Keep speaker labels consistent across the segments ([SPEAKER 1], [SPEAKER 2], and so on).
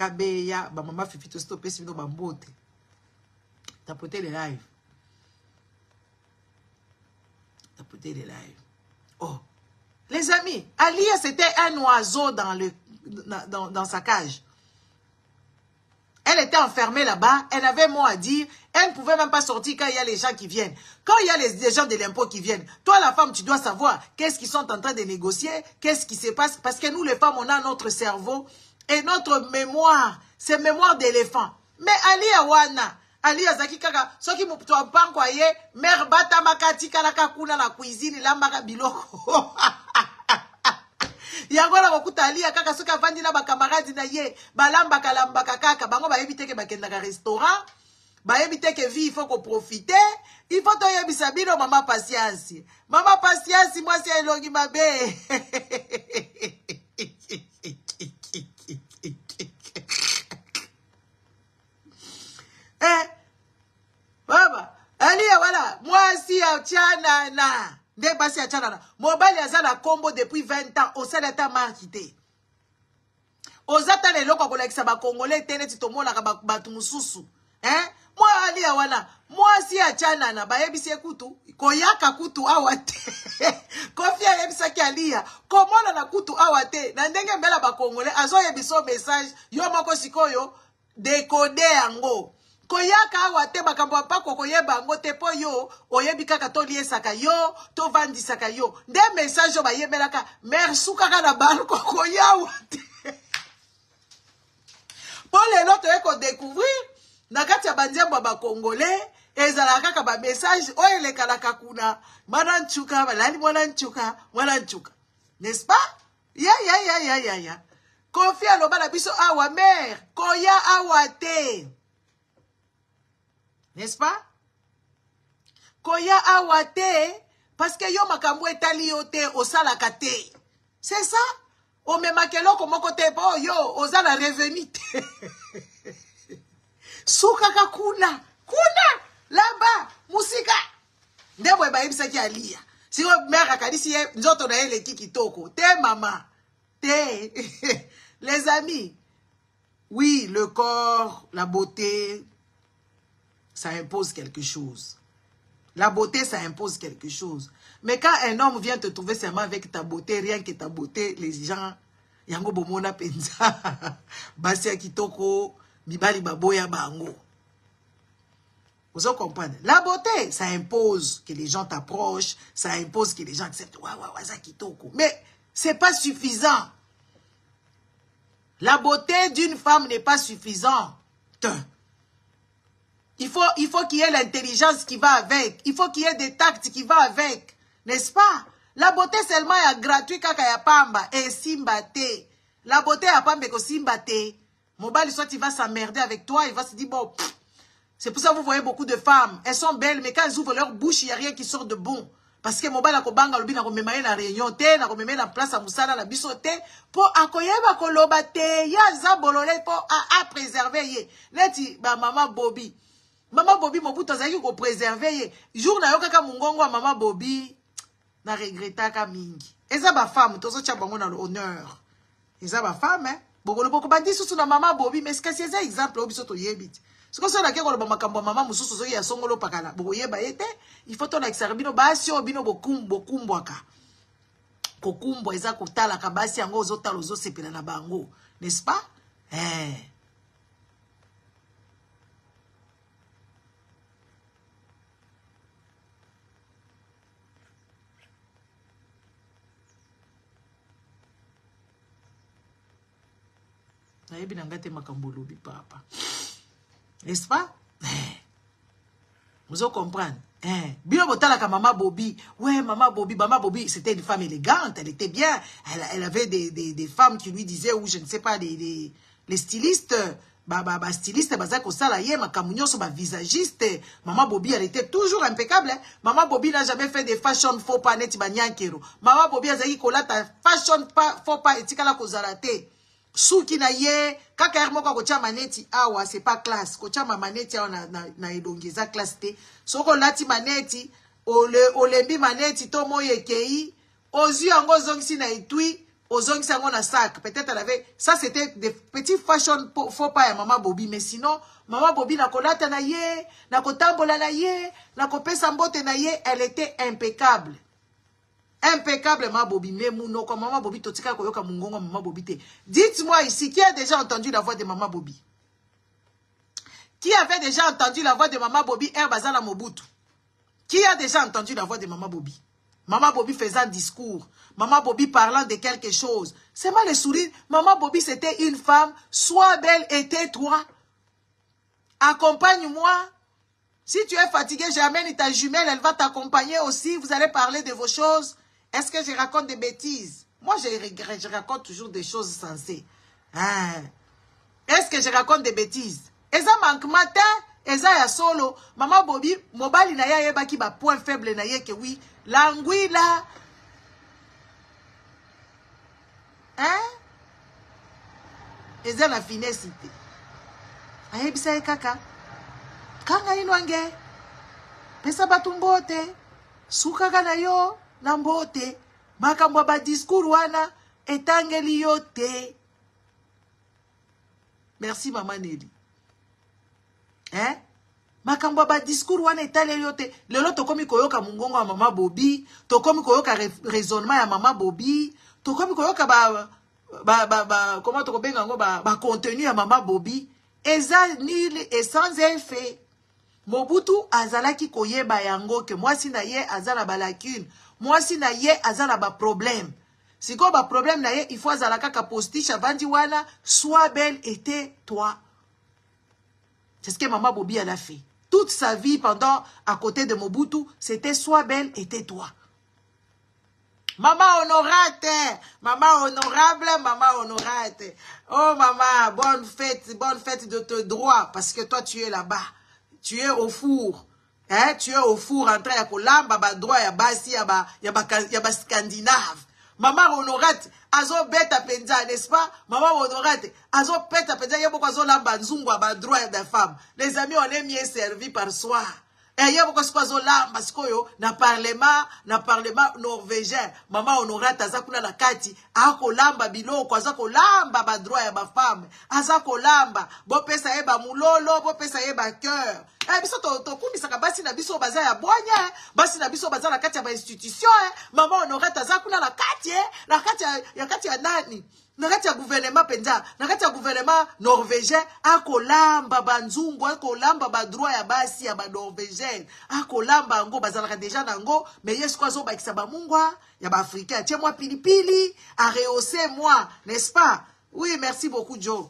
[SPEAKER 1] kabeya ba mama fifi to stopper si no bambote tapoter les lives. Tapoter les lives. Oh, les amis, Alia c'était un oiseau dans sa cage. Elle était enfermée là-bas, elle avait mot à dire, elle ne pouvait même pas sortir quand il y a les gens qui viennent. Quand il y a les gens de l'impôt qui viennent, toi la femme, tu dois savoir qu'est-ce qu'ils sont en train de négocier, qu'est-ce qui se passe, parce que nous les femmes, on a notre cerveau et notre mémoire, c'est mémoire d'éléphant. Mais Alia wana, Alia zaki kaka, soki muptoa pankwa ye, mère bata makati kalaka kuna na cuisine, lambaka biloko. Yangola wakuta Alia kaka soka vandi na bakamaradi na ye balamba kalambaka kaka bango ba yebiteke bakenda ka restaurant ba yebiteke vie il faut qu'on profite il faut to yebisa bino mama patience moi c'est elongi mabe baba Alia voilà moi si achana na nde basi achana mobali azala combo depuis 20 ans au sein d'état marquité ozata le loko kolekisa ba congolais tene titomona ka batu mususu moi Alia wana moi si achana na ba yebisi kutu koyaka kutu awate kofia yebisa ki Alia komona na kutu awate na ndenge mbela ba congolais azo yebiso message yo moko sikoyo décoder yango koyaka awate makambo apako koyeba ngo te po yo oyebi kaka to liesaka yo to vandisaka yo nde message ba yebelaka merci kaka na balko koyawa te po lelo to eko découvrir na kati ya banzembo ba congolais ezala kaka ba message oyo lekalaka kuna mwana nchuka balali mwana nchuka n'est-ce pas ya kofi aloba na biso awa mère koya awate. N'est-ce pas? Koya awate, parce que yo makambo etali yote osala kate. C'est ça? O me makelo komo kote po yo osala revenu te. Sukaka kuna laba musika. Ndebo eba yebisa ki Alia. Si yo mère akadisi ye nzoto na ele kitoko. Te mama. Te. Les amis. Oui, le corps, la beauté, ça impose quelque chose. La beauté, ça impose quelque chose. Mais quand un homme vient te trouver seulement avec ta beauté, rien que ta beauté, les gens, yango bomona penza, basia kitoko, mibali baboya bango. Vous comprenez? La beauté, ça impose que les gens t'approchent, ça impose que les gens acceptent. Ça kitoko. Mais c'est pas suffisant. La beauté d'une femme n'est pas suffisante. Il faut qu'il y ait l'intelligence qui va avec. Il faut qu'il y ait des tacts qui vont avec. N'est-ce pas? La beauté seulement est gratuite kaka ya pamba. Et simbate. La beauté ya pamba ko simbate. Mobile soit il va s'emmerder avec toi. Il va se dire bon. C'est pour ça que vous voyez beaucoup de femmes. Elles sont belles. Mais quand elles ouvrent leur bouche, il n'y a rien qui sort de bon. Parce que mobile ko banga lobi na ko memaye na réunion te. Na ko memaye na place à musala na biso te. Po akoyeba ko loba te. Ya za bolole po a préserver ye. Leti ba maman Bobby. Maman Bobby mobutu azaki ko préserver ye. Jour na yo kaka mungongo wa maman Bobby na regrettaka mingi. Eza ba femme tozo tia bango na l'honneur. Eza ba femme bokolo boko bandi susu na maman Bobby mais est-ce que c'est un exemple obiso to yebit. Ce que ça na keko ba makambo maman mususu zo ya songolo pakala. Boko yeba yete il faut to na exarbino basi obino bokumbwaka. Kokumbo eza kotala ka basi yango zo talo zo sepela na bango. N'est-ce pas? Papa. N'est-ce pas? Vous comprenez? Bien botala ka Maman Bobby. Ouais, Maman Bobby, c'était une femme élégante, elle était bien. Elle avait des femmes qui lui disaient, ou je ne sais pas, les stylistes, styliste, bazako sala ye, makamunyoso, visagiste. Maman Bobby, elle était toujours impeccable. Maman Bobby n'a jamais fait des fashion faux pas neti banyankero. Maman Bobby a zayi kolata fashion faux pas etikala kozalate. Souki na ye, kaka hermoko kocha maneti awa, c'est pas classe. Kocha maneti awa na edongeza classe te. Soko lati maneti, olembi maneti tomo yekei, ozu yango zongisi na itui, ozongi sango na sac. Peut-être elle avait, ça c'était des petits fashion faux pas à maman Bobby, mais sinon, maman Bobby na kolata na ye, na kotambola na ye, na kopesa mbote na ye, elle était impeccable. Impeccable, maman Bobby, mais mouno, comme maman Bobby, totika koyoka mungongo, maman Bobby te. Dites-moi ici, qui a déjà entendu la voix de maman Bobby? Qui avait déjà entendu la voix de maman Bobby, Herbazala Mobutu? Qui a déjà entendu la voix de maman Bobby? Maman Bobby faisant un discours. Maman Bobby parlant de quelque chose. C'est mal le sourire. Maman Bobby, c'était une femme. Sois belle et tais-toi. Accompagne-moi. Si tu es fatigué, j'amène ta jumelle. Elle va t'accompagner aussi. Vous allez parler de vos choses. Est-ce que je raconte des bêtises? Moi, je raconte toujours des choses sensées. Hein? Est-ce que je raconte des bêtises? Eza manque matin. Eza ya solo. Maman Bobby, mobali na ya yeba ki ba point faible na ye que oui. L'anguilla. Hein? Eza la finesse. Ayebisa kaka. Kanga inwange. Pesa batumbote. Sukaka na yo. Na mbote. Makambo ba discours wana. Etangeli yo te. Merci maman Nelly. Hein? Makambo ba discours wana etangeli yo te. Lelo tokomi koyoka mungongo ya maman Bobby. Tokomi koyoka raisonnement ya maman Bobby. Tokomi koyoka comment tokobenga ngo ba contenu ya maman Bobby. Eza nul et sans effet. Mobutu azalaki koyeba yango ke mwasi na ye azala ba lacune. Mwasi na ye azala ba problème. Siko ba problème na ye il faut azala kaka postiche avandi wana sois belle et tais-toi. C'est ce que maman Bobby a fait. Toute sa vie pendant à côté de Mobutu, c'était sois belle et tais-toi. Maman honorate, maman honorable, maman honorate. Oh maman, bonne fête de tes droits, parce que toi tu es là-bas. Tu es au four. Hein? Tu es au four en train de kolamba ba droit ya basi ya ba scandinave. Maman honorate, azo beta penza, n'est-ce pas? Maman honorate, azo beta penza, y'a beaucoup azo lamba nzungwa ba droit des femmes. Les amis, on est mieux servis par soi. Et y'a beaucoup azo lamba skoyo na parlement norvégien. Maman honorate azakuna la kati, ako lamba biloko, azako lamba ba droit ya ba femme. Azako lamba, bo pesa eba mulolo, bo pesa eba cœur. Eh, biso to kumisaka basi na biso baza ya bonya, basi na biso baza la kati ya ba institution, maman honorate azakuna la kati, ya kati ya nani? Na kati ya gouvernement penza, na kati ya gouvernement norvégien, akolamba banzungu, akolamba ba droit ya basi ya ba norvégien, akolamba ngo bazalaka déjà nango, mais yesu kwa zo ba kisaba mungwa ya ba africain, tiens moi pilipili, a rehausser moi, n'est-ce pas? Oui, merci beaucoup Joe.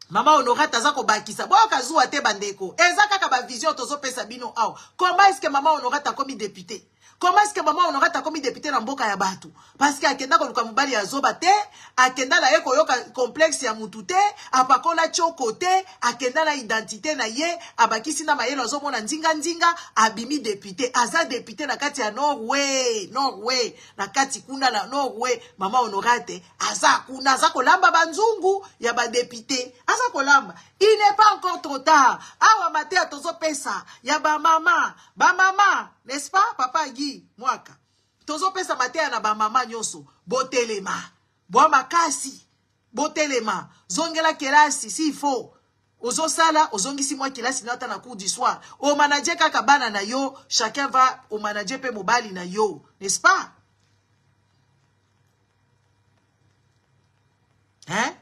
[SPEAKER 1] Maman honorate azako bakisa. Bo kazuwa te bandeko. Eza kaka ba vision tozo pesa bino aw. Comment est-ce que maman honorate a commis député? Comment est-ce que maman honorate a commis député na mboka ya batu? Parce que akenda ko luka mubali ya zoba te, akenda la ye koyoka complexe ya mutu te, apakola choko te, akenda na identité na ye, abakisi na mayelo azomona nzinga abimi député. Aza député na kati ya Norway, na kati kuna na Norway, maman honorate aza kuna aza kolamba banzungu ya ba député. Aza kolamba. Il n'est pas encore trop tard. Awa mate atozo pesa ya ba mama, n'est-ce pas papa Guy mwaka. Tozo pesa mate na ba mama nyoso, botelema. Boa makasi, botelema. Zongela kelasi si faut. Ozo sala, ozongisi mwa kelasi nata na cours du soir. O manager kaka bana na yo, chacun va au manager pe mobali na yo, n'est-ce pas? Hein?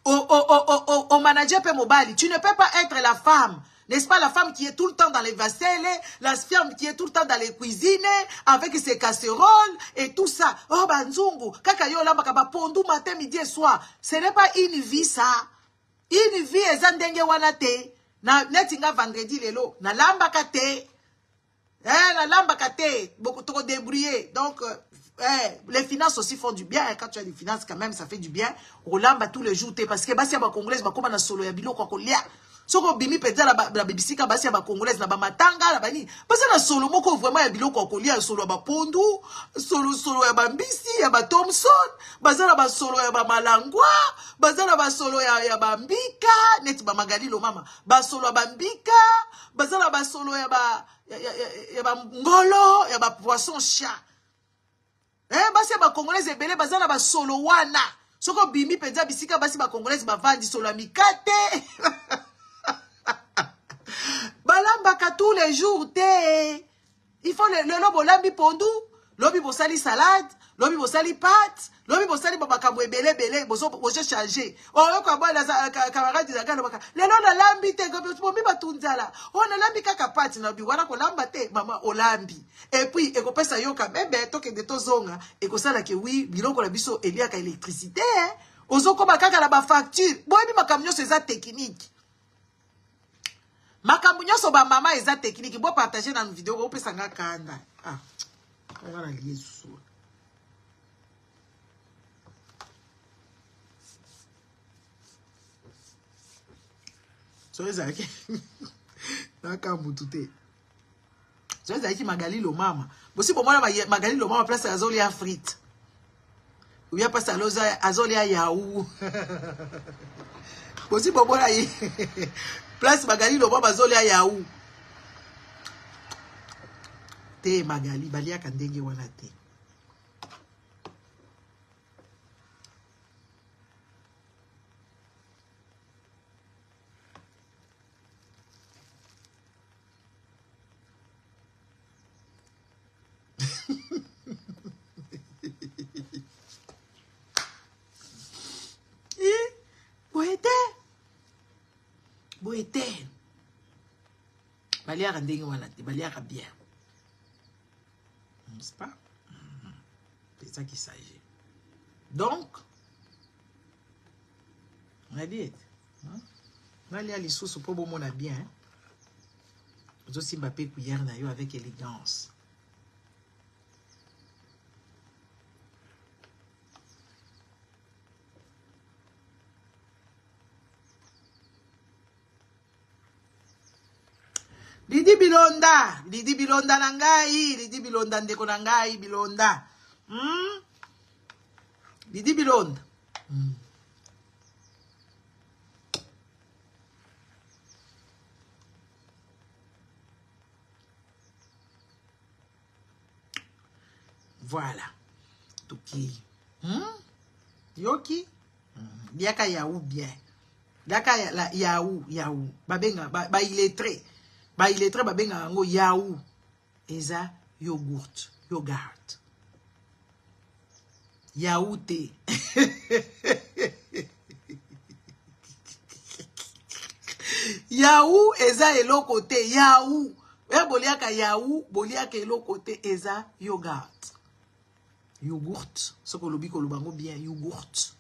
[SPEAKER 1] Au manager pe mobali, tu ne peux pas être la femme, n'est-ce pas, la femme qui est tout le temps dans les vaisselles, la femme qui est tout le temps dans les cuisines, avec ses casseroles et tout ça. Oh banzungu, kaka yo lamba kaba pondu matin, midi et soir. Ce n'est pas une vie ça. Une vie ezandenge wanate. Na netinga vendredi lelo, na lamba kate. Na lamba kate, beaucoup trop débrouillé. Donc les finances aussi font du bien. Quand tu as des finances, quand même, ça fait du bien. Rolamba tous les jours, parce que basi ya ba congolaise ba koma na solo ya bilo kwa kolia. Soko bimi peza la bibisika basi ya ba congolaise na ba matanga la bani. Basi na solo moko vraiment ya biloko kolia solo ya ba pondu, solo ya ba mbisi, ya ba Thompson, bazala ba solo ya ba malangwa, bazala ba solo ya ba mbika, net ba magalilo mama, ba solo ya ba mbika, bazala ba solo ya ba ngolo, ya ba poisson chat. Basi ya ba congolaise ebele bazala ba solo wana. Soko bimi peza bisika basi ba congolaise ba vandi solo ya mikate. Balambaka tous les jours te. Il faut le lobo lambi pondu, lobi bosali salade, lobi bosali pâte, lobi bosali babakambo ebele bele, bozo changer. Oh yo kwa bwana camarade za gano baka. Le lo na lambi te go mi batunzala. Oh na lambi kaka pâte na bi wana ko lamba te mama olambi. Et puis eko pesa yo ka bebe toke de tozonga, eko sala ke oui, biloko la biso elia ka électricité. Ozo ko bakaka na ba facture. Boyebi makamnyo c'est technique. Makambu nyonso ba mama eza technique bo partager na vidéo ko pesa nga kanda. Ah. On va lier sous. So ezaki. Nakambu tuté. So ezaki Magali lo mama. Bosi bo mwana Magali lo mama place azoli ya frite. Ou bien place azoli ya yaou. Bosi bo mwana yi. Place Magali lo mama azoli ya yaou. Te Magali balia kandenge wana te. Boete. Balia kandenge wana te, balia ka bien. N'est-ce pas? C'est ça qu'il s'agit. Donc, on a dit, on a dit à l'issue, pour bon, on a bien. Vous aussi, Mbappé, cuillère, avec élégance. Lidi Bilonda nangai, Lidi Bilonda ndeko nangai, Bilonda. Lidi Bilonda. Voilà. Toki. Yoki. Biaka yaou bien. Biaka yaou. Babenga, ba illettré. Ba illettré babenga ngo yaou. Eza yogurt. Yaoute. Yaou eza eloko te. Yaou. Boliaka yaou, boliaka eloko te eza yogurt. Yogourt. Soko lobi ko lobango bien yogourt.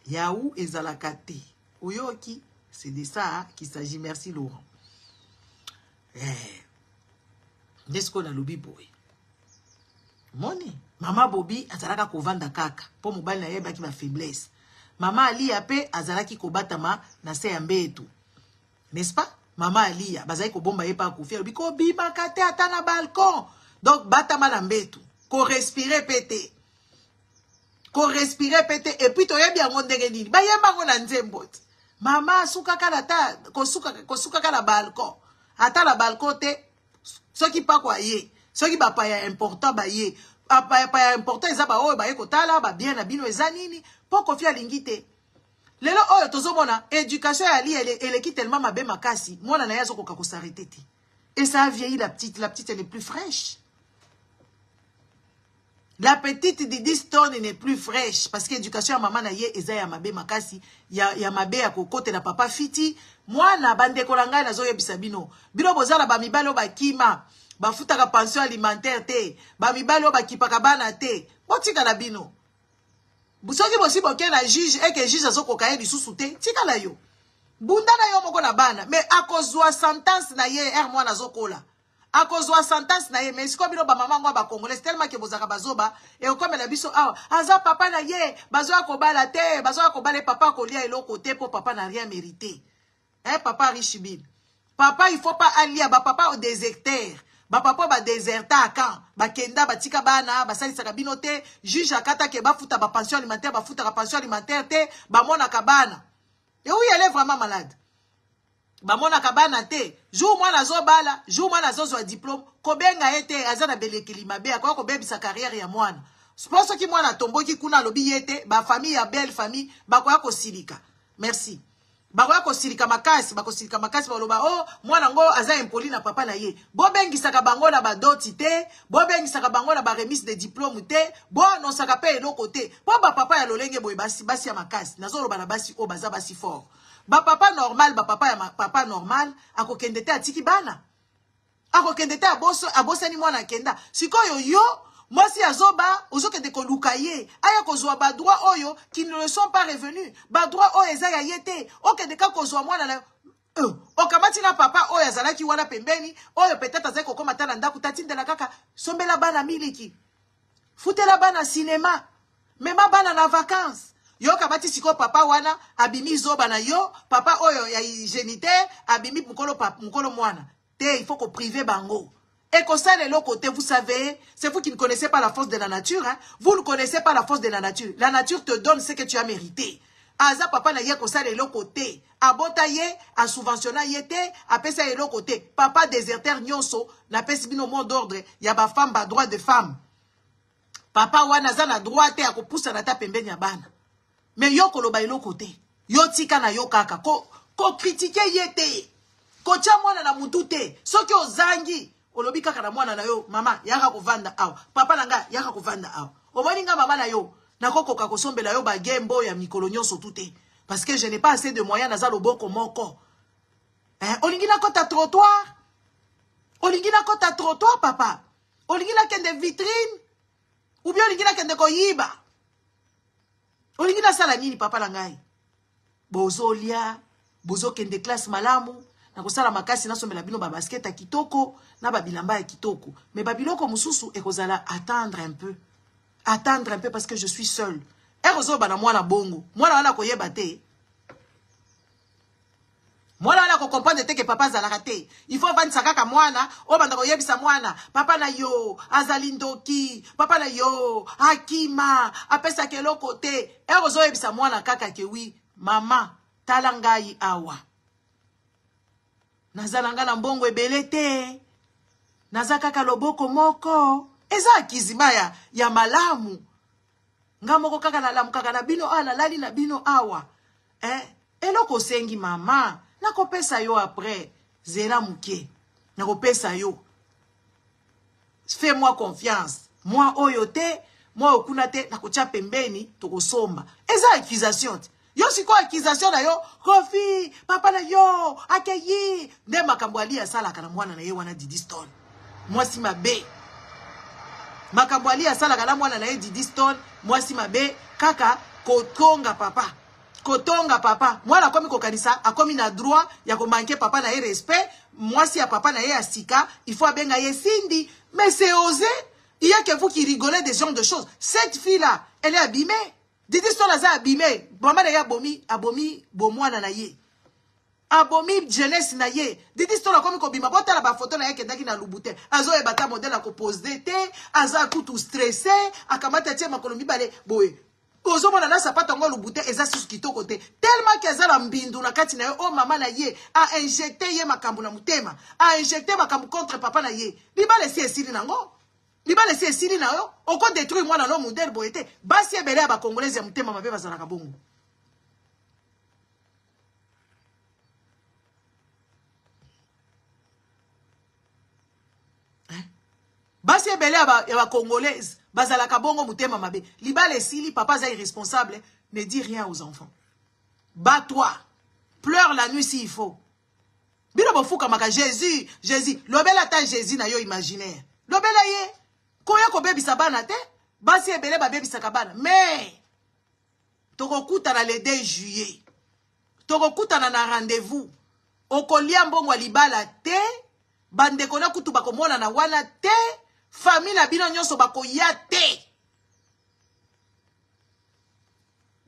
[SPEAKER 1] Yaou ezalaka te. Oyoki, c'est de ça qu'il s'agit. Merci Laurent. N'est-ce qu'on a lobi boy? Moni. Mama Bobi azalaka kovanda kaka. Po mobali na yeba ki ba faiblesse. Mama Alia pe azalaki kobatama na se ya mbetu. N'est-ce pas? Mama Alia bazali ko bomba yepa kufia. Lobi ko bima kate ata na balcon. Donc batama na mbetu. Ko respirer pété. Et puis to yebi yango ndenge nini. Ba yemba ngo na nzembo. Mama suka kala ta kosuka kala balcon. Ata la balcon te soki pa kwa ye. Soki ba pa ya important ba ye. Pa ya important eza ba oyo ba ye kotala ba bien na bino eza nini po kofia lingite. Lelo oyo tozomona éducation ya li elle qui tellement mabe makasi. Mwana na yazo koka ko s'arrêter ti. Et ça a vieilli la petite elle est plus fraîche. La petite de 10 tonnes n'est plus fraîche parce que l'éducation à maman na ye eza ya mabe makasi ya mabe ya kokote na papa fiti mwana bande kolanga na zo yebisa bino bino bozala ba mibalo ba kima ba futaka pension alimentaire te ba mibalo ba kipaka bana te botika na bino busoki bosi boke na juge et que juge azo kokaye lisusu te tika na yo bunda na yo moko na bana mais akozwa sentence na ye mwana zo kola akozwa sentence na ye mais siko bino ba maman ngwa ba congolais tellement que bozaka bazoba et comme la biso awa aza papa na ye bazoa ko bala te bazoa ko bala papa ko lia eloko te pour papa n'a rien mérité hein papa riche bin papa il faut pas alia ba papa au déserteur ba papa ba déserta quand ba kenda ba tika bana ba salisa bino te juge akata ke ba futa ba pension alimentaire ba futa ba pension alimentaire te ba mona kabana et oui elle est vraiment malade ba mona kabana te jour moi nazo bala jour moi nazo zo diplôme ko benga ete azana belekeli mabe akwa ko bebisa carrière ya mwana sponsor ki mwana tomboki kuna lobi yete ba famille ya belle famille ba ko silika merci ba ko silika makasi ba ko silika makasi ba loba oh mwana ngo aza impoli na papa na ye bo bengisaka bango na ba doti te bo bengisaka bango na ba remise de diplôme te bo non saka pe eloko te po ba papa ya lolenge boye basi ya makasi nazo loba na basi o baza basi fort ba papa normal ba papa ya papa normal akokende te atiki bana akokende te abosani mwana kenda sikoyo yo mwasi azoba ozokende koluka ye aya kozwa ba droit oyo qui ne le sont pas revenus ba droit oyo eza ya yete okende ka kozwa mwana na okamati na papa oyo azalaki wana pembeni oyo peut-être azaki kokoma tala ndaku tatindela kaka sombela bana miliki futela bana cinéma mema bana na vacances yo kabati siko papa wana abimi zoba na yo papa oyo ya hygiénité abimi mukolo mwana te il faut ko priver bango et comme ça les côté vous savez c'est vous qui ne connaissez pas la force de la nature hein? Vous ne connaissez pas la force de la nature te donne ce que tu as mérité aza papa na ye comme ça les côté abota ye a subventionné yete a pesa les côté papa déserteur nyonso na pesi bino mot d'ordre ya ba femme ba droit de femme papa wana za na droit te akopousa na ta pembeni ya bana mais yo koloba eloko te yo tika na yo kaka ko critiquer yete ko tia mwana na mutu te soki ozangi olobi kaka na mwana na yo mama yaka kovanda awa papa nanga yaka kovanda awa omoni nga mama na yo nakokoka kosombela yo ba gembo ya mikolo nyonso tout parce que je n'ai pas assez de moyens naza loboko moko hein olingi na kota trottoir papa olingi na kende vitrine ou bien olingi na kende koyiba olingi na sala nini papa na ngai bozolia bozokende classe malamu na kosala makasi na sombela bino ba basket kitoko na ba bilamba ya kitoko mais ba biloko mususu ekozala attendre un peu parce que je suis seul erozo bana mwana bongo mwana wana koyeba te mwana wana ko comprendre te que papa zalaka te il faut vendre kaka mwana o banda koyebisa mwana papa na yo azali ndoki papa na yo akima apesa keloko te erozo yebisa mwana kaka ke oui mama tala ngai awa nazalanga na mbongo ebele te naza kaka loboko moko eza akizima ya malamu nga moko kaka na lamu kaka na bino ala lali na bino awa eloko sengi mama nakopesa yo après zera muke nakopesa yo fais-moi confiance moi oyo te moi okuna te nakotia pembeni tokosomba eza accusation te yo siko accusation na yo kofi papa na yo akeyi nde makambo ali asalaka na mwana na ye wana Didi Stone mwasi mabe makambo ali asalaka na mwana na ye Didi Stone mwasi mabe kaka kotonga papa mwana akomi kokanisa akomi na droit ya komanke papa na ye respect mwasi ya papa na ye asika il faut abenga ye Cindy mais c'est osé il y a que vous qui rigolez des genres de choses cette fille là elle est abîmée Didi Stone aza abîmé maman na ye abomi bomwana na ye abomi jeunesse na ye Didi Stone akomi kobima botala ba photo na ye kendaki na lubute azo ebata modèle akopose te aza kutu stressé akamata tie makolo mibale boye ozo mona na sapato ngo lubute eza susu kitoko te tellement que eza na mbindu na kati na ye o mama na ye a injecté ye makambu na mutema a injecté makambu contre papa na ye libale si esili nango libale si esili na yo oko détruire mwana no modèle boye te basi ebele ya ba congolais ya mutema mabe bazalaka bongo basi ebele ya ba congolaise bazalaka bongo mutema mabe libale sili papa za irresponsable ne dis rien aux enfants bats-toi pleure la nuit s'il faut bino bofuka maka Jésus lobela ta Jésus na yo imaginaire lobela ye koya ko bebisa bana te basi ebele ba bebisa kabana mais tokokutana le 2 juillet tokokutana na rendez-vous okolia mbongo libala te bandeko na kutu bakomona na wana te, famille na bino nyonso bakoya te.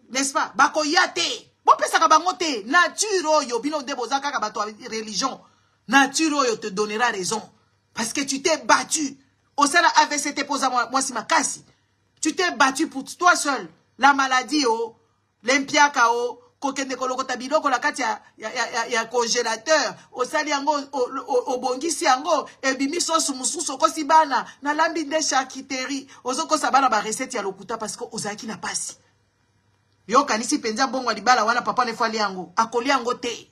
[SPEAKER 1] N'est-ce pas? Bakoya te. Bo pesaka bango te. Nature oyo bino nde boza kaka bato religion. Nature oyo te donnera raison. Parce que tu t'es battu. Au sein AVC te posa moi si makasi. Tu t'es battu pour toi seul. La maladie l'empiaka kokende kolokota biloko la kati ya congélateur. Osali yango obongisi yango ebimi sosu mususu kosi bana na lambi nde charcuterie. Ozoko sabana ba recette ya lokuta parce que ozaki na pasi. Yo kanisi penza bongo libala wana papa ne fali yango. Akoli yango te.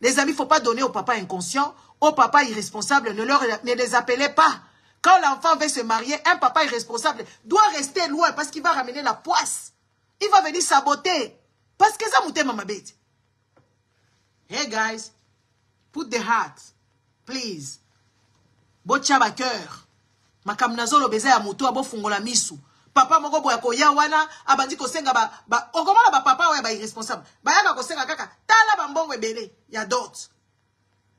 [SPEAKER 1] Les amis, il ne faut pas donner au papa inconscient, au papa irresponsable, ne les appelez pas. Quand l'enfant veut se marier, un papa irresponsable doit rester loin parce qu'il va ramener la poisse. Il va venir saboter. Parce que ça m'a ma bête. Hey guys, put the heart, please. Bocha ba cœur. Makamnazo lo beze ya mutu abo fungola misu. Papa moko boya koya wana abandi ko senga ba okomana ba papa oya ba irresponsable. Ba yaka ko senga kaka tala ba mbongo ebele ya dot.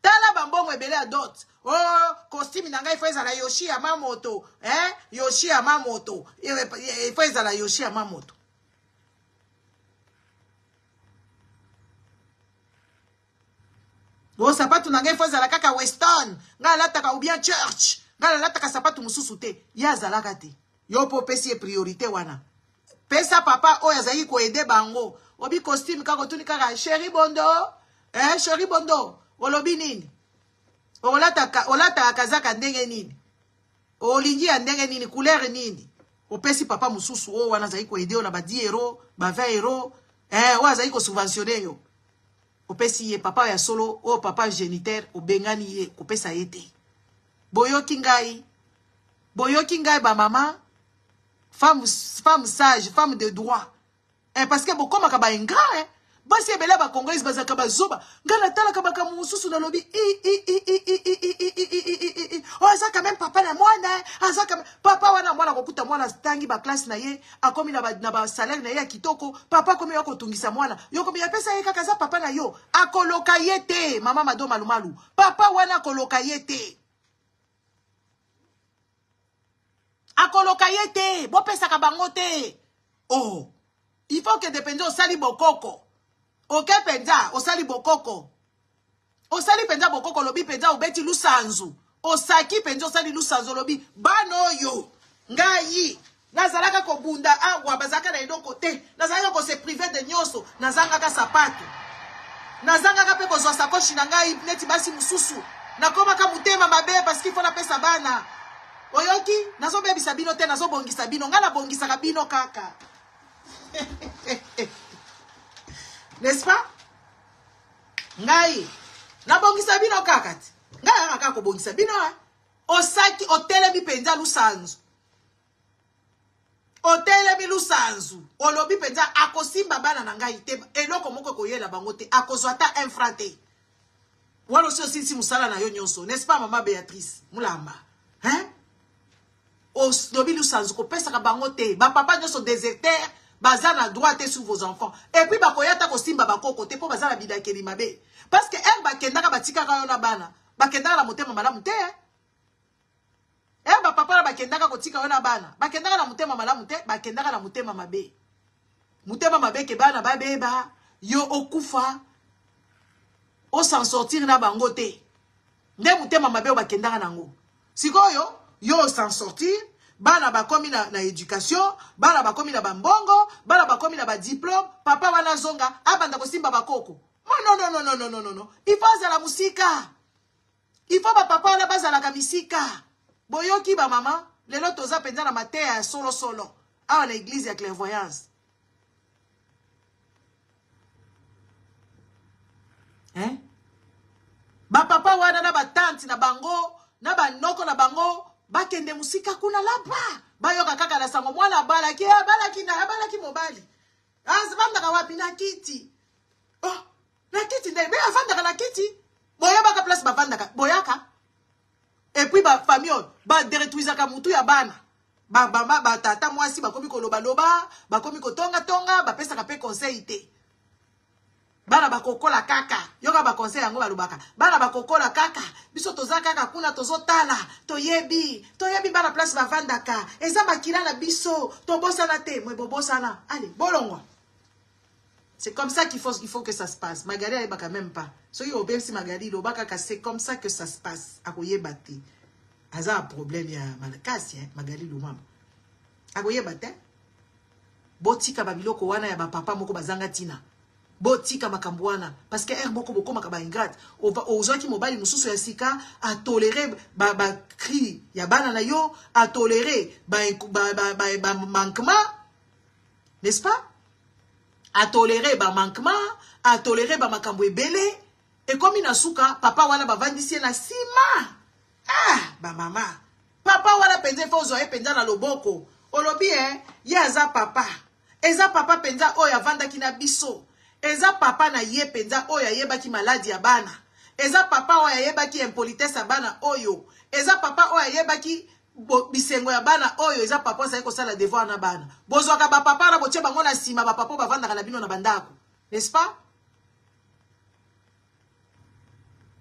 [SPEAKER 1] Tala ba mbongo ebele ya dot. Oh, costume na ngai faiza la Yoshi ya mamoto, Yoshi ya mamoto. Faiza la Yoshi ya mamoto. Oh, sapatu na ngai faiza la kaka Weston, nga lataka ou bien church, nga lataka sapatu mususu te, ya zalaka te. Yo po pesi priorité wana. Pesa papa o yazaki ko aider bango. Obi costume kako tuni kaka chéri bondo. Chéri bondo. Olobi nini? Olata kazaka ndenge nini? Olingi ya ndenge nini? Couleur nini? Opesi papa mususu o wana zaki ko aider na ba 10 euros, ba 20 euros. O zaki ko subventionner yo. Opesi ye papa ya solo o papa géniteur obengani ye kopesa yete. Boyoki ngai. Boyoki ngai ba mama. Femme sage, femme de droit. Parce que beaucoup makaba ingrat, basi ebele ba congolais bazaka bazoba, ngala tala kabaka mususu na lobi oh ça quand même papa na mwana, ça quand même papa wana mwana kokuta mwana stangi ba classe na ye, akomi na ba salaire na ye kitoko, papa komi yako tungisa mwana, yo komi ya pesa ye kaka za papa na yo, akoloka yete, mama mado malumalu, papa wana akoloka yete. Akoloka yete, bo pesa kabangote. Oh, il faut que dépende au sali bokoko. Ok penza, au sali bokoko. Au sali penza bokoko lobi penza obeti lusanzu. Osaki penza au sali lusanzu lobi bano yo. Ngai. Nazalaka ko bunda awa bazaka na edoko te. Nazalaka ko se priver de nyoso. Nazanga ka sapato. Nazanga ka pe ko zwa sakoshi na ngai neti basi mususu. Nakoma ka mutema mabe parce qu'il faut la pesa bana. Oyoki, nazo bebi sabino te, nazo bongi sabino. Nga na bongi sabino kaka. N'est-ce pas? Ngai. Na bongi sabino kaka. Nga na kaka ko bongi sabino. Osaki, otele mi penza lusanzu. Otele mi lusanzu. Olobi penza, akosimba bana na ngai te. Eloko moko koyela bangote. Akozwata infrate. Walo si musala na yo nyonso. N'est-ce pas, maman Béatrice? Mulamba. Hein? Lobi lusanzu ko pesa ka bangote. Ba papa nyonso déserteur. Baza na droit te sur vos enfants. Et puis bakoyata ko simba bakoko te po baza na bidakeli mabe. Parce que elle bakendaka batika ka yo na bana. Bakendaka na motema malamu te. Ba papa na bakendaka ko tika yo na bana. Bakendaka na motema malamu te, bakendaka na motema mabe. Motema mabe ke bana babeba, yo okufa. O s'en sortir na bangote. Nde motema mabe o bakendaka nango. Sikoyo yo s'en sortir. Bana bakomi na éducation, bana bakomi na bambongo, bana bakomi na ba diplôme, papa wana zonga, abanda ko simba bakoko. Non. Il faut la musika. Il faut ba papa wana bazala ka misika. Boyoki ba mama, lelo toza penza na matea solo. À l'église ya clairvoyance. Hein? Ba papa wana na ba tante na bango, na ba noko na bango. Bakende musika kuna lapa. Bayoka kaka na sango mwana balaki mobali. Azvanda ka wapi na kiti. Oh, na kiti ndai be avanda na kiti. Boya ka place bavanda ka boyaka. Et puis ba famille ba détruisa ka mutu ya bana. Ba tata mwasi bakomi ko loba, bakomi ko tonga, ba pesa ka pe conseil te. Bana bakokola kaka. Yoka ba conseil yango balubaka. Bana bakokola kaka. Biso toza kaka kuna tozotala. Toyebi bana place bavandaka. Eza makila na biso. Tobosana te. Mwe bobosana. Allez, bolongwa. C'est comme ça qu'il faut que ça se passe. Magali elle baka même pas. So yo si Magali lo baka c'est comme ça que ça se passe. Akoyeba te. Aza un problème ya malakasi Magali lo mama. Akoyeba te. Botika babiloko wana ya ba papa moko bazanga tina. Botika makambuana parce que moko boko makaba ingrate ozwaki mobali mususu ya sika a tolérer ba cri ya bana na yo a tolérer ba manquement, n'est-ce pas, a tolérer ba manquement, a tolérer ba makambo ebele et comme inasuka papa wana bavandisi na sima ba mama papa wana penza fo zo penza na loboko olobi ya za papa eza papa penza oya vandaki na biso. Eza papa na ye penza oyo ayebaki maladi ya bana. Eza papa oyo ayebaki impolitesse ya bana oyo. Eza papa oyo ayebaki bisengo ya bana oyo. Eza papa oyo kosala devoir na bana. Bozwaka ba papa na botie bango na sima ba papa bavandaka na bino na bandako. N'est-ce pas?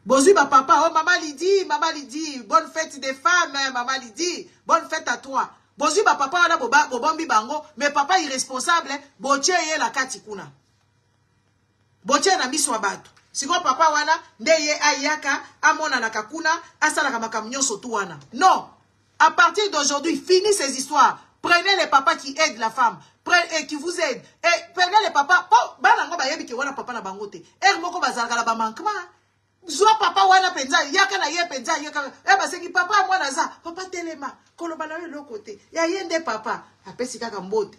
[SPEAKER 1] Bozui ba papa, oh maman Lydie, bonne fête des femmes, maman Lydie, bonne fête à toi. Bozui ba papa wana bobombi bango, mais papa irresponsable, botie ye la kati kuna. Botie na miso bato. Siko papa wana ndeye ayaka amona na kakuna asala kamaka mnyoso tu wana. Non. À partir d'aujourd'hui, finis ces histoires. Prenez les papas qui aident la femme. Prenez qui vous aident. Et prenez les papas. Oh, bana ngo bayebi ki wana papa na bangote. Moko bazalaka la ba manquement. Zwa papa wana penza yaka na ye penza yaka. Basengi papa mwana za. Papa telema. Koloba na le côté. Ya yende papa. Apesi kaka mbote.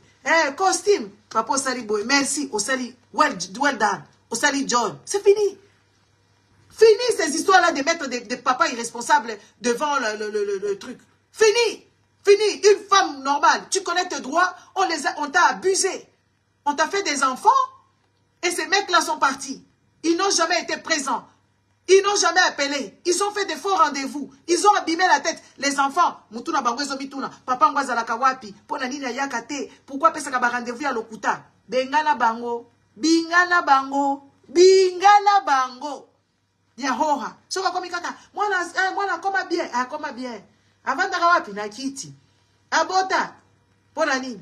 [SPEAKER 1] Costume. Papa osali boy. Merci. Osali well done. Osali John. C'est fini. Fini ces histoires-là de mettre des papas irresponsables devant le truc. Fini. Fini. Une femme normale. Tu connais tes droits. On t'a abusé. On t'a fait des enfants. Et ces mecs-là sont partis. Ils n'ont jamais été présents. Ils n'ont jamais appelé. Ils ont fait des faux rendez-vous. Ils ont abîmé la tête. Les enfants, mutuna bangwezo mituna, papa ngwaza kawapi, pona nini yakate, pourquoi pesa ka rendez-vous à lokuta? Bengana bango, bingana bango, bingana bango. Yahoha. Soka komi kaka, mwana koma bien, koma bien. Avanda kawapi na kiti. Abota, pona nini?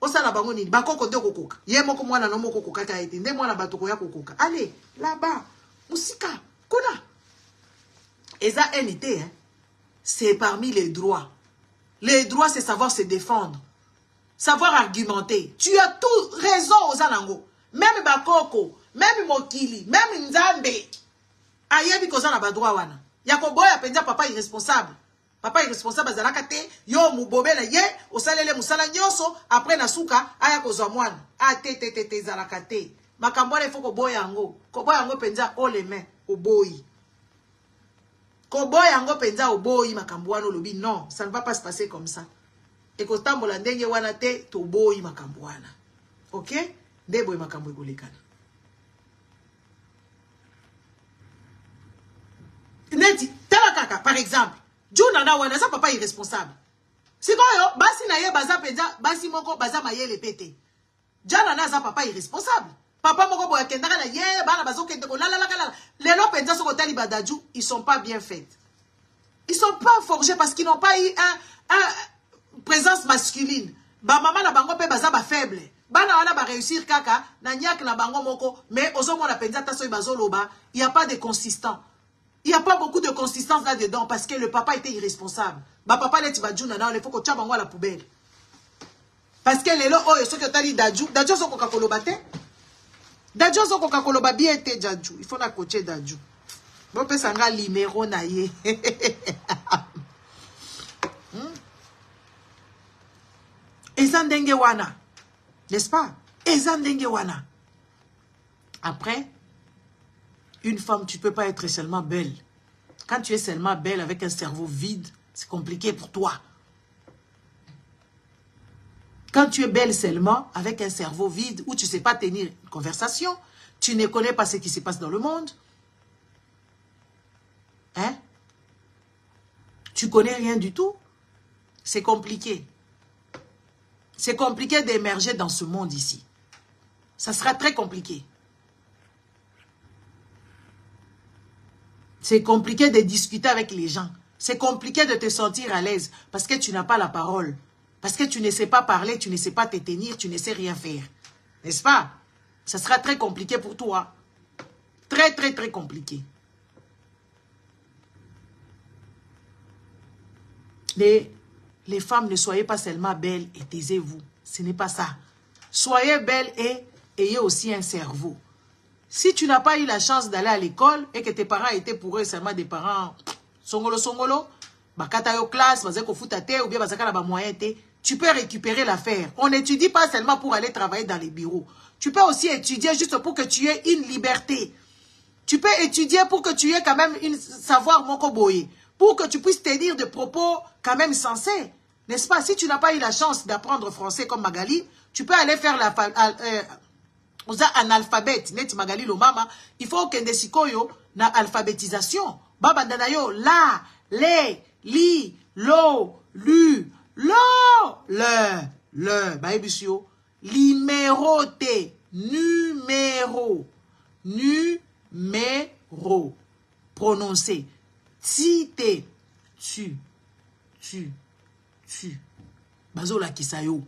[SPEAKER 1] Osala bango nini? Bakoko nde kokoka. Ye moko mwana no moko kokaka ete, nde mwana batoko ya kokoka. Allez, là-bas, musika. Kuna. Eza NT, c'est parmi les droits. Les droits, c'est savoir se défendre. Savoir argumenter. Tu as tout raison aux anango. Même Bakoko, même Mokili, même Nzambe. Ayebi kozana ba droit wana. Yakoboya penza papa irresponsable. Papa irresponsable azalakate, yo mubobela ye, osalele musala nyoso, après nasuka, aya kozwa mwana. Te zalakate. Makambole foko boya ngo. Koboya ngo penza ole main. Oboyi. Koboya ngo penza oboyi makambuano lobi. Non, ça ne va pas se passer comme ça. Et kotambola ndenge wana te to boyi makambuana. OK? Ndeboyi makambu ekolekana. Neti, tala kaka, par exemple, Juna na wana sa papa irresponsable. Sikoyo, basi na ye baza penza, basi moko baza mayele pete. Jana na za papa irresponsable. Papa moko boya kendaka na ye bana bazo kende ko la lelo penza soko tali badaju, ils sont pas bien faits. Ils sont pas forgés parce qu'ils n'ont pas eu un présence masculine. Ba mama na bango pe baza ba faible. Bana wana ba réussir kaka na nyak na bango moko, mais ozomo na penza taso bazo loba, il y a pas de consistant. Il n'y a pas beaucoup de consistance là-dedans parce que le papa était irresponsable. Ba papa leti bajuna na il faut ko tia bango à la poubelle. Parce que lelo oyo soki otali daju soko kakoloba te. Dadjo soko kakoloba bien te Dadjo. Il faut na coacher Dadjo. Bon pesa nga limero na ye. Ezandenge wana. N'est-ce pas? Ezandenge wana. Après, une femme, tu ne peux pas être seulement belle. Quand tu es seulement belle avec un cerveau vide, c'est compliqué pour toi. Quand tu es belle seulement, avec un cerveau vide, où tu ne sais pas tenir une conversation, tu ne connais pas ce qui se passe dans le monde, hein? Tu connais rien du tout, c'est compliqué. C'est compliqué d'émerger dans ce monde ici. Ça sera très compliqué. C'est compliqué de discuter avec les gens. C'est compliqué de te sentir à l'aise parce que tu n'as pas la parole. Parce que tu ne sais pas parler, tu ne sais pas te tenir, tu ne sais rien faire. N'est-ce pas? Ça sera très compliqué pour toi. Très, très, très compliqué. Les femmes, ne soyez pas seulement belles et taisez-vous. Ce n'est pas ça. Soyez belles et ayez aussi un cerveau. Si tu n'as pas eu la chance d'aller à l'école et que tes parents étaient pour eux seulement des parents songolo, bakata yo classe, bazeko futate ou bien bazaka na ba moyen te, tu peux récupérer l'affaire. On n'étudie pas seulement pour aller travailler dans les bureaux. Tu peux aussi étudier juste pour que tu aies une liberté. Tu peux étudier pour que tu aies quand même un savoir moko boye. Pour que tu puisses tenir des propos quand même sensés. N'est-ce pas? Si tu n'as pas eu la chance d'apprendre français comme Magali, tu peux aller faire un alphabet. Net Magali lo mama, il faut que des sikoyo na alphabétisation. Baba danayo la, le, li, lo, lu, lo, le, baebisio, liméroté, numéro, prononcer, cité, tu, bazola kisayo,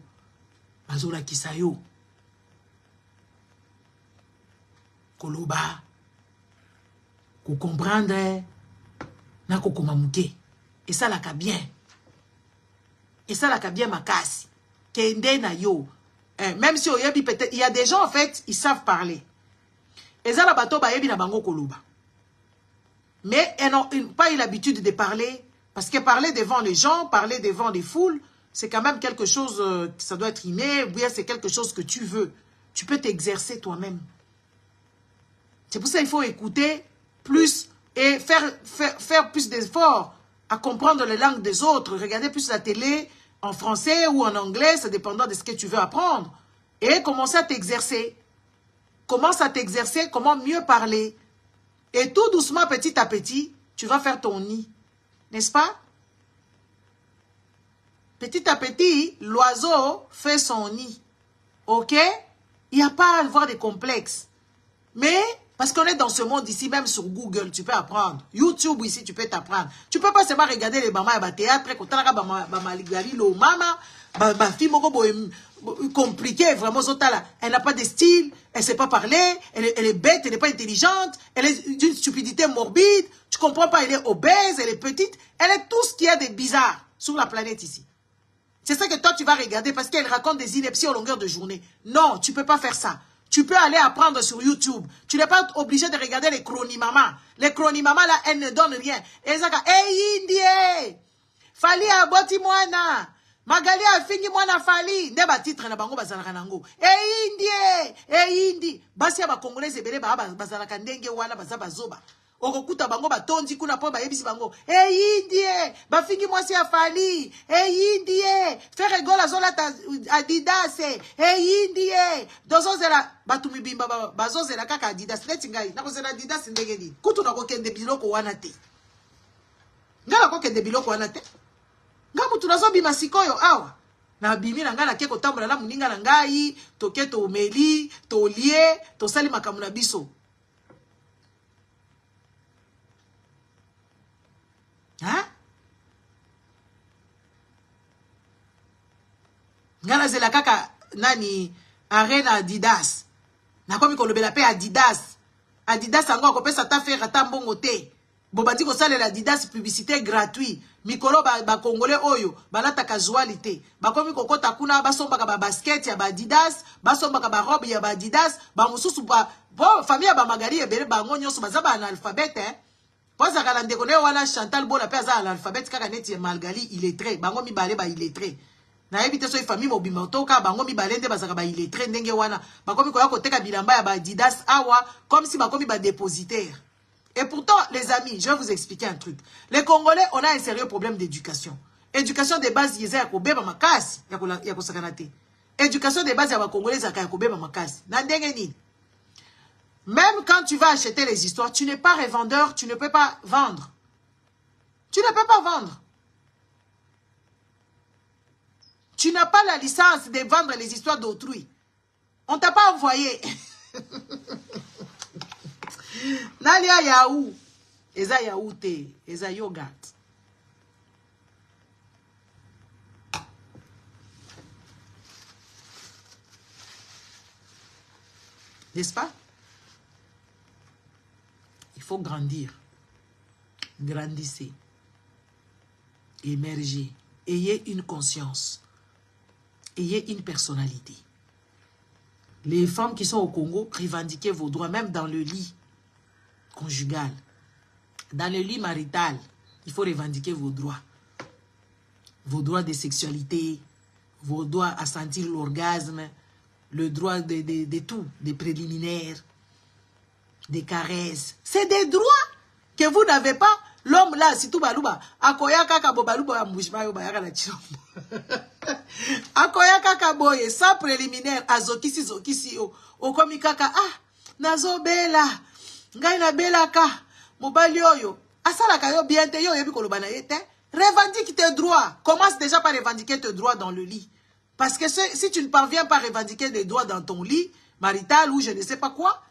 [SPEAKER 1] koloba, ko comprendre, na ko komamuke, et ça la ka bien, makasi, kende na yo, même si oyebi peut-être, il y a des gens en fait, ils savent parler, et ça la bato ba yebi na bango koloba, mais ils n'ont pas eu l'habitude de parler, parce que parler devant les gens, parler devant les foules, c'est quand même quelque chose, ça doit être inné, ou bien c'est quelque chose que tu veux. Tu peux t'exercer toi-même. C'est pour ça qu'il faut écouter plus et faire plus d'efforts à comprendre les langues des autres. Regarder plus la télé en français ou en anglais, ça dépendant de ce que tu veux apprendre. Et commencer à t'exercer. Commence à t'exercer, comment mieux parler. Et tout doucement, petit à petit, tu vas faire ton nid. N'est-ce pas? Petit à petit, l'oiseau fait son nid. Ok? Il n'y a pas à avoir de complexe. Mais, parce qu'on est dans ce monde ici, même sur Google, tu peux apprendre. YouTube ici, tu peux t'apprendre. Tu peux pas seulement regarder les mamas et théâtre, compliqué, vraiment, elle n'a pas de style, elle ne sait pas parler, elle est bête, elle n'est pas intelligente, elle est d'une stupidité morbide, tu comprends pas, elle est obèse, elle est petite, elle est tout ce qu'il y a de bizarre sur la planète ici. C'est ça que toi, tu vas regarder parce qu'elle raconte des inepties au longueur de journée. Non, tu ne peux pas faire ça. Tu peux aller apprendre sur YouTube. Tu n'es pas obligé de regarder les chronimamas. Les chronimamas, là, elles ne donnent rien. Et ça, hey, Indie! Fali aboti mwana! Magali a fini mwana Fali! Neba titre na bango bazalaka nango. Hey, Indie! Hey, Indi! Basi ya ba Congolais ebele bazalaka ndenge wana bazabazoba. Okukuta bango batondi kuna po bayebisi bango. Hey, Indie! Bafingi mwasi ya Fali! Hey, Indie! Faire gola zola ta Adidas! Hey, Indie! Dozozela batumi bimba bazozela kaka Adidas. Leti ngai nakozela Adidas ndenge ni. Kutu nakokende biloko wana te. Ngala kokende biloko wana te. Ngamu tunazobima sikoyo awa. Na bimi na ngala ke kotambola na muninga na ngai, toke to meli, to lie, to sali makamu na biso. Hein? Ngala zela kaka nani arena Adidas. Na komi kolobela pe Adidas. Adidas ango akopesa ta faire ata mbongo te. Bobati ko sale la Adidas publicité gratuit. Mikolo ba Congolais oyo balata casualité. Ba komi kokota kuna basombaka ba basket ya ba Adidas, basombaka ba robe ya ba Adidas, ba mususu ba famille ba Magali ebele ba ngonyoso bazaba analphabète hein. Poza kala ndeko ne wana Chantal Bola pe aza analphabète kaka neti Malgali illettré, bango mibale ba illettré. Na ebite so famille mobima toka bango mibale nde bazaka ba illettré ndenge wana. Bakomi koya koteka bilamba ya ba Adidas awa comme si bakomi ba dépositaire. Et pourtant, les amis, je vais vous expliquer un truc. Les Congolais, on a un sérieux problème d'éducation. Éducation de base, il y a kobe makasi, il y a kosakanate. Éducation de base, il y a Congolais, il y a kobe makasi. Nandengeni. Même quand tu vas acheter les histoires, tu n'es pas revendeur, tu ne peux pas vendre. Tu ne peux pas vendre. Tu n'as pas la licence de vendre les histoires d'autrui. On ne t'a pas envoyé. Nalia Yahoo. Eza yaourt, eza yogurt. N'est-ce pas? Il faut grandir. Grandissez. Émergez. Ayez une conscience. Ayez une personnalité. Les femmes qui sont au Congo, revendiquez vos droits, même dans le lit conjugal. Dans le lit marital, il faut revendiquer vos droits. Vos droits de sexualité, vos droits à sentir l'orgasme, le droit de tout, des préliminaires, des caresses. C'est des droits que vous n'avez pas. L'homme là, si tout balouba, akoya kaka bo balouba ambouchma yo bayaka la chilombo. Akoya kaka boye, sans préliminaire, azokisi zokisi yo. Okomi kaka, nazo bela, ngai na bela ka, mobali yo. Asala ka yo bien te yo yebi koloba na yete. Revendique tes droits. Commence déjà par revendiquer tes droits dans le lit. Parce que si tu ne parviens pas à revendiquer des droits dans ton lit marital ou je ne sais pas quoi,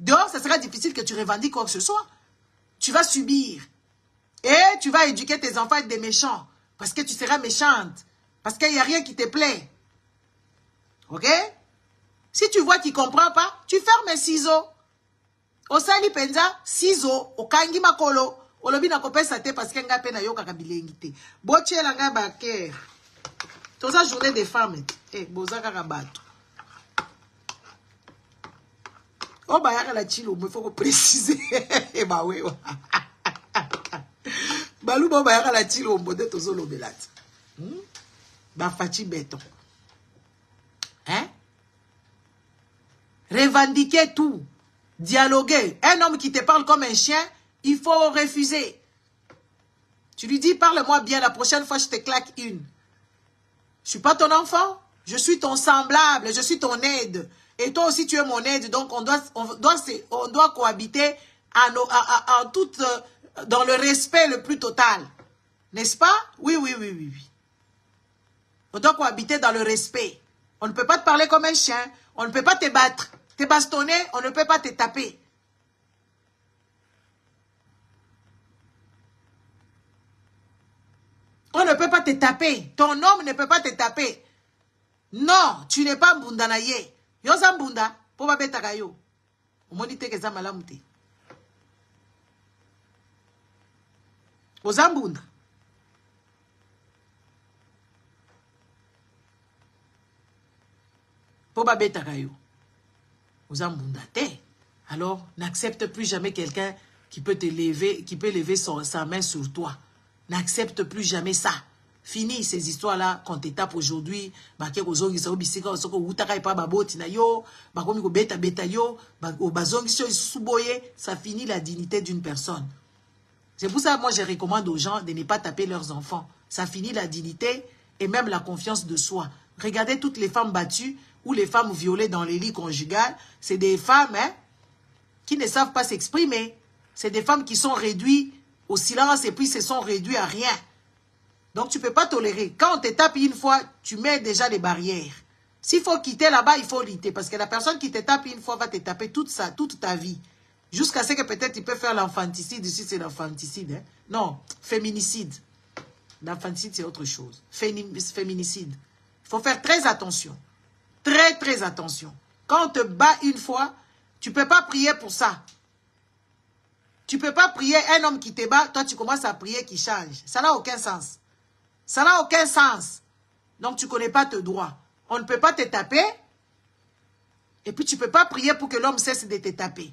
[SPEAKER 1] dehors, ça sera difficile que tu revendiques quoi que ce soit. Tu vas subir. Et tu vas éduquer tes enfants à être des méchants. Parce que tu seras méchante. Parce qu'il n'y a rien qui te plaît. Ok? Si tu vois qu'il ne comprend pas, tu fermes les ciseaux. Au sali penza, ciseaux, au kangi makolo. Au lobi na kopesa te parce que nga pe na yo kaka bilengi te. Boche la nga baker. Toute la journée des femmes. Boza kaka bato. Oh ba yaka la chilo, il faut préciser. Bah oui. Balou ba yaka la chilo, mbode tozo lobelat. Ba fachi béton. Hein? Revendiquer tout. Dialoguer. Un homme qui te parle comme un chien, il faut refuser. Tu lui dis, parle-moi bien, la prochaine fois, je te claque une. Je suis pas ton enfant. Je suis ton semblable. Je suis ton aide. Et toi aussi, tu es mon aide. Donc, on doit cohabiter dans le respect le plus total. N'est-ce pas? Oui. On doit cohabiter dans le respect. On ne peut pas te parler comme un chien. On ne peut pas te battre. Te bastonner, on ne peut pas te taper. On ne peut pas te taper. Ton homme ne peut pas te taper. Non, tu n'es pas mbunda na ye. Yo za mbunda, po ba betaka yo. Omoni te ke za malamu te. Oza mbunda. Po ba betaka yo. Oza mbunda te. Alors, n'accepte plus jamais quelqu'un qui peut te lever, qui peut lever sa main sur toi. N'accepte plus jamais ça. Fini ces histoires-là qu'on te tape aujourd'hui. Ça finit la dignité d'une personne. C'est pour ça que moi je recommande aux gens de ne pas taper leurs enfants. Ça finit la dignité et même la confiance de soi. Regardez toutes les femmes battues ou les femmes violées dans les lits conjugales. C'est des femmes qui ne savent pas s'exprimer. C'est des femmes qui sont réduites au silence et puis se sont réduits à rien. Donc, tu ne peux pas tolérer. Quand on te tape une fois, tu mets déjà les barrières. S'il faut quitter là-bas, il faut quitter. Parce que la personne qui te tape une fois va te taper toute ta vie. Jusqu'à ce que peut-être il peut faire l'enfanticide. Ici, c'est l'enfanticide. Hein? Non, féminicide. L'enfanticide, c'est autre chose. Féminicide. Il faut faire très attention. Très attention. Quand on te bat une fois, tu ne peux pas prier pour ça. Tu ne peux pas prier un homme qui te bat, toi tu commences à prier qu'il change. Ça n'a aucun sens. Ça n'a aucun sens. Donc tu ne connais pas tes droits. On ne peut pas te taper. Et puis tu ne peux pas prier pour que l'homme cesse de te taper.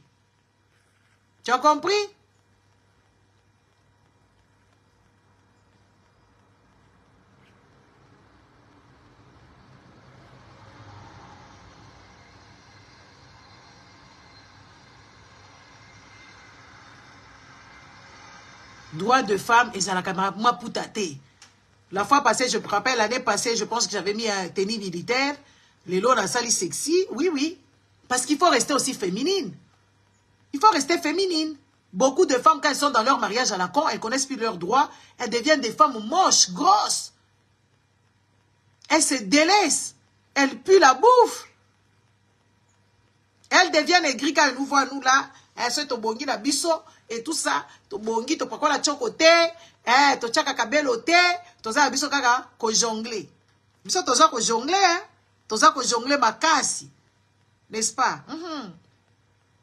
[SPEAKER 1] Tu as compris? Droit de femme et ça la caméra moi poutate. La fois passée, je me rappelle, l'année passée, je pense que j'avais mis un tennis militaire. Les lots dans la salle sexy. Oui. Parce qu'il faut rester aussi féminine. Il faut rester féminine. Beaucoup de femmes, quand elles sont dans leur mariage à la con, elles connaissent plus leurs droits. Elles deviennent des femmes moches, grosses. Elles se délaissent. Elles puent la bouffe. Elles deviennent aigries quand elles nous voient, nous là. so to bongi na biso et tout ça to bongi to pakola choko te to chaka kabelo te to za biso kaka ko jongler biso to za ko jongler to za ko jongler makasi, n'est-ce pas?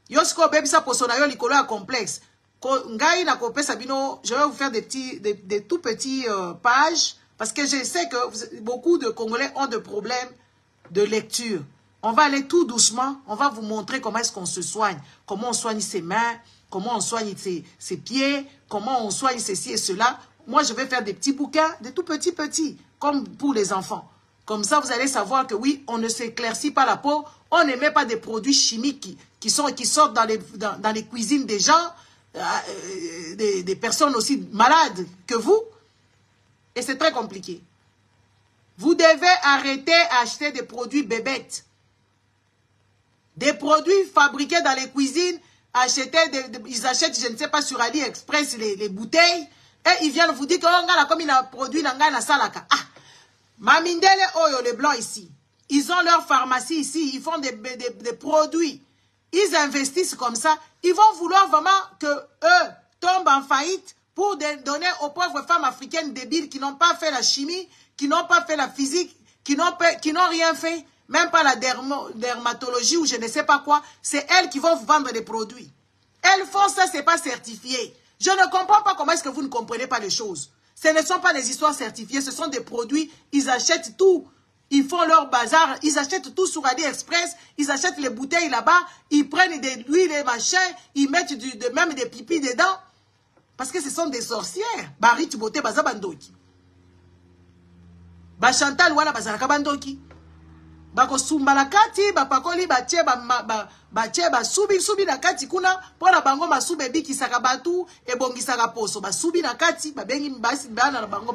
[SPEAKER 1] Yo sko bebisa posona yo likolo ya complexe ngai na kopesa bino. Je vais vous faire des tout petits pages parce que je sais que beaucoup de Congolais ont des problèmes de lecture. On va aller tout doucement, on va vous montrer comment est-ce qu'on se soigne, comment on soigne ses mains, comment on soigne ses pieds, comment on soigne ceci et cela. Moi, je vais faire des petits bouquins, des tout petits, comme pour les enfants. Comme ça, vous allez savoir que oui, on ne s'éclaircit pas la peau, on ne met pas des produits chimiques qui sortent dans les cuisines des gens, des personnes aussi malades que vous. Et c'est très compliqué. Vous devez arrêter d'acheter des produits bébêtes. Des produits fabriqués dans les cuisines, ils achètent, je ne sais pas, sur AliExpress, les bouteilles, et ils viennent vous dire que oh, comme il a produit na salaka. Ah, Mamindele Oyo, les blancs ici, ils ont leur pharmacie ici, ils font des produits. Ils investissent comme ça. Ils vont vouloir vraiment que eux tombent en faillite pour donner aux pauvres femmes africaines débiles qui n'ont pas fait la chimie, qui n'ont pas fait la physique, qui n'ont rien fait. Même pas la dermatologie ou je ne sais pas quoi. C'est elles qui vont vous vendre des produits. Elles font ça, c'est pas certifié. Je ne comprends pas comment est-ce que vous ne comprenez pas les choses. Ce ne sont pas des histoires certifiées, ce sont des produits. Ils achètent tout. Ils font leur bazar. Ils achètent tout sur AliExpress. Ils achètent les bouteilles là-bas. Ils prennent de l'huile et machin. Ils mettent même des pipis dedans. Parce que ce sont des sorcières. Barit Boté Bazabandoki. Chantal Wala Bazaraka Bandoki. Bako sumbala kati bapakoli batie subi na kati kuna pona bango masube biki sakabatu ebongi sakaposo basubi na kati babengi mbasi bana na bango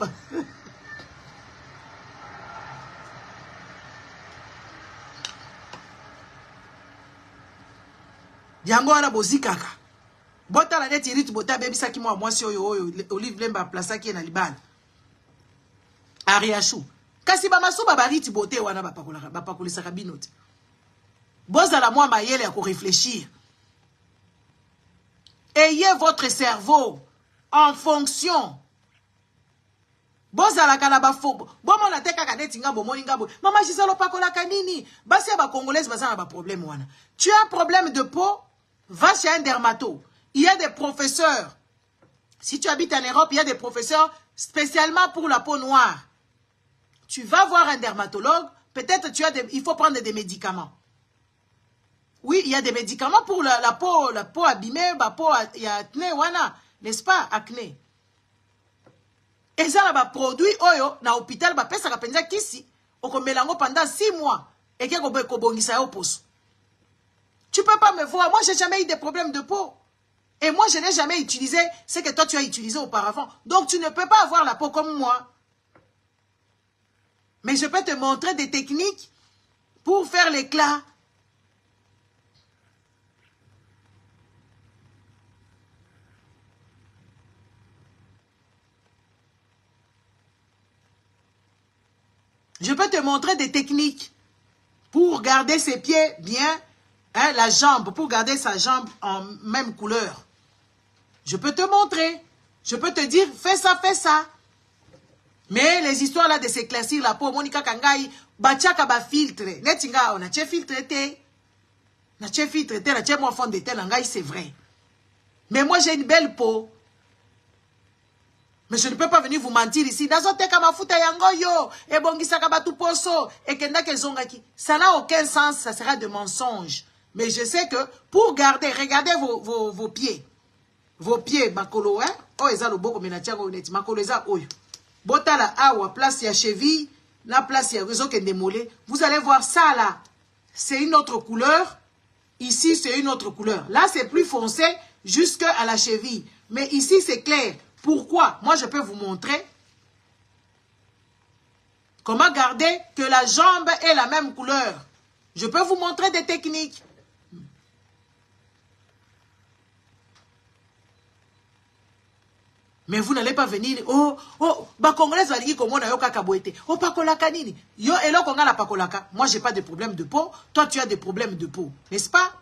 [SPEAKER 1] yango ana bozikaka bota la neti rit bota bebisa ki mwasi oyo Olive Lemba plaça ki na Libana Ariachou. Kasi ba masuba bariti bote wana bapakolisaka bino te. Bozala mwa mayele ya ko réfléchir. Ayez votre cerveau en fonction. Bozala kana ba fo. Bomo na teka kaneti ngabo moni ngabo. Mama Giselo pakolaka nini? Basi ba congolaise bazana ba problème wana. Tu as un problème de peau, va chez un dermato. Il y a des professeurs. Si tu habites en Europe, il y a des professeurs spécialement pour la peau noire. Tu vas voir un dermatologue, peut-être il faut prendre des médicaments. Oui, il y a des médicaments pour la peau abîmée, la peau, il y a acné, n'est-ce pas, acné. Et ça, là, produit, oyo, na hôpital, pesa kapenza kisi, okomelango pendant 6 mois, et qu'il y a kobongisa au poste. Tu peux pas me voir, moi, j'ai jamais eu des problèmes de peau. Et moi, je n'ai jamais utilisé ce que toi, tu as utilisé auparavant. Donc, tu ne peux pas avoir la peau comme moi. Mais je peux te montrer des techniques pour faire l'éclat. Je peux te montrer des techniques pour garder ses pieds bien, hein, la jambe, pour garder sa jambe en même couleur. Je peux te montrer. Je peux te dire, fais ça, fais ça. Mais les histoires là de s'éclaircir la peau, Monica Kangai, bachaka ba filtre. Netinga, on a tché filtre te. Na tché filtre te, na tché moi fond de te, nangai, c'est vrai. Mais moi j'ai une belle peau. Mais je ne peux pas venir vous mentir ici. Nazoteka mafuta yango yo, et bongisaka batu poso, et kenda kezongaki. Ça n'a aucun sens, ça sera de mensonge. Mais je sais que pour garder, regardez vos pieds. Vos pieds, makolo, hein. Oh, eza loboko menatiago honnête. Makolo eza oyo. Botala awa, place ya cheville, la place ya réseau qui démolé. Vous allez voir ça là. C'est une autre couleur. Ici, c'est une autre couleur. Là, c'est plus foncé jusqu'à la cheville. Mais ici, c'est clair. Pourquoi? Moi, je peux vous montrer comment garder que la jambe ait la même couleur. Je peux vous montrer des techniques. Mais vous n'allez pas venir, ba congolais va dire comment on a yo kakaboete. Oh, pakolaka nini. Yo, elo konga la pakolaka. Moi, j'ai pas de problème de peau. Toi, tu as des problèmes de peau. N'est-ce pas?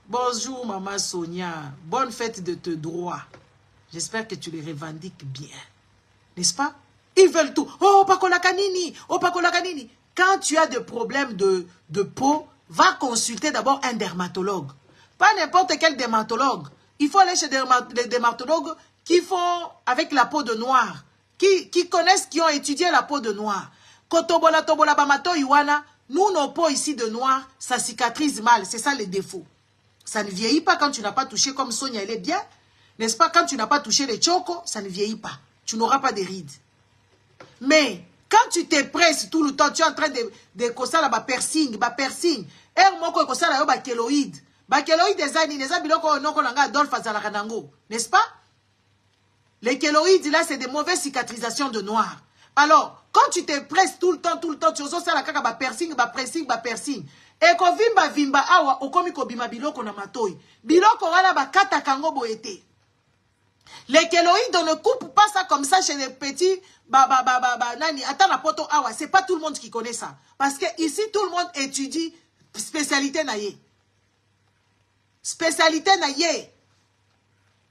[SPEAKER 1] Bonjour, maman Sonia. Bonne fête de tes droits. J'espère que tu les revendiques bien. N'est-ce pas? Ils veulent tout. Oh, Pakola Kanini. Oh, Pakola Kanini. Quand tu as des problèmes de peau, va consulter d'abord un dermatologue. Pas n'importe quel dermatologue. Il faut aller chez des dermatologues qui font avec la peau de noir. Qui connaissent, qui ont étudié la peau de noir. Kotobola, tobola, bamato, iwana. Nous, nos peaux ici de noir, ça cicatrise mal. C'est ça les défauts. Ça ne vieillit pas quand tu n'as pas touché comme Sonia, elle est bien. N'est-ce pas? Quand tu n'as pas touché les chocos, ça ne vieillit pas. Tu n'auras pas de rides. Mais quand tu te presses tout le temps, tu es en train de kosala ba piercing. Moko kosala yo ba kéloïde. Ba kéloïde ezani, neza biloko noko nanga Adolphe azalaka nango. N'est-ce pas? Les kéloïdes, là, c'est des mauvaises cicatrisations de noir. Alors, quand tu te presses tout le temps, tu oses ça la kaka ba piercing. Et ko vimba awa, okomi ko bima biloko na matoi. Biloko wana ba kata kango boete. Les kéloïdes, on ne coupe pas ça comme ça chez les petits. Nani, attends la poto awa. C'est pas tout le monde qui connaît ça. Parce que ici, tout le monde étudie spécialité naïe. Spécialité naïe.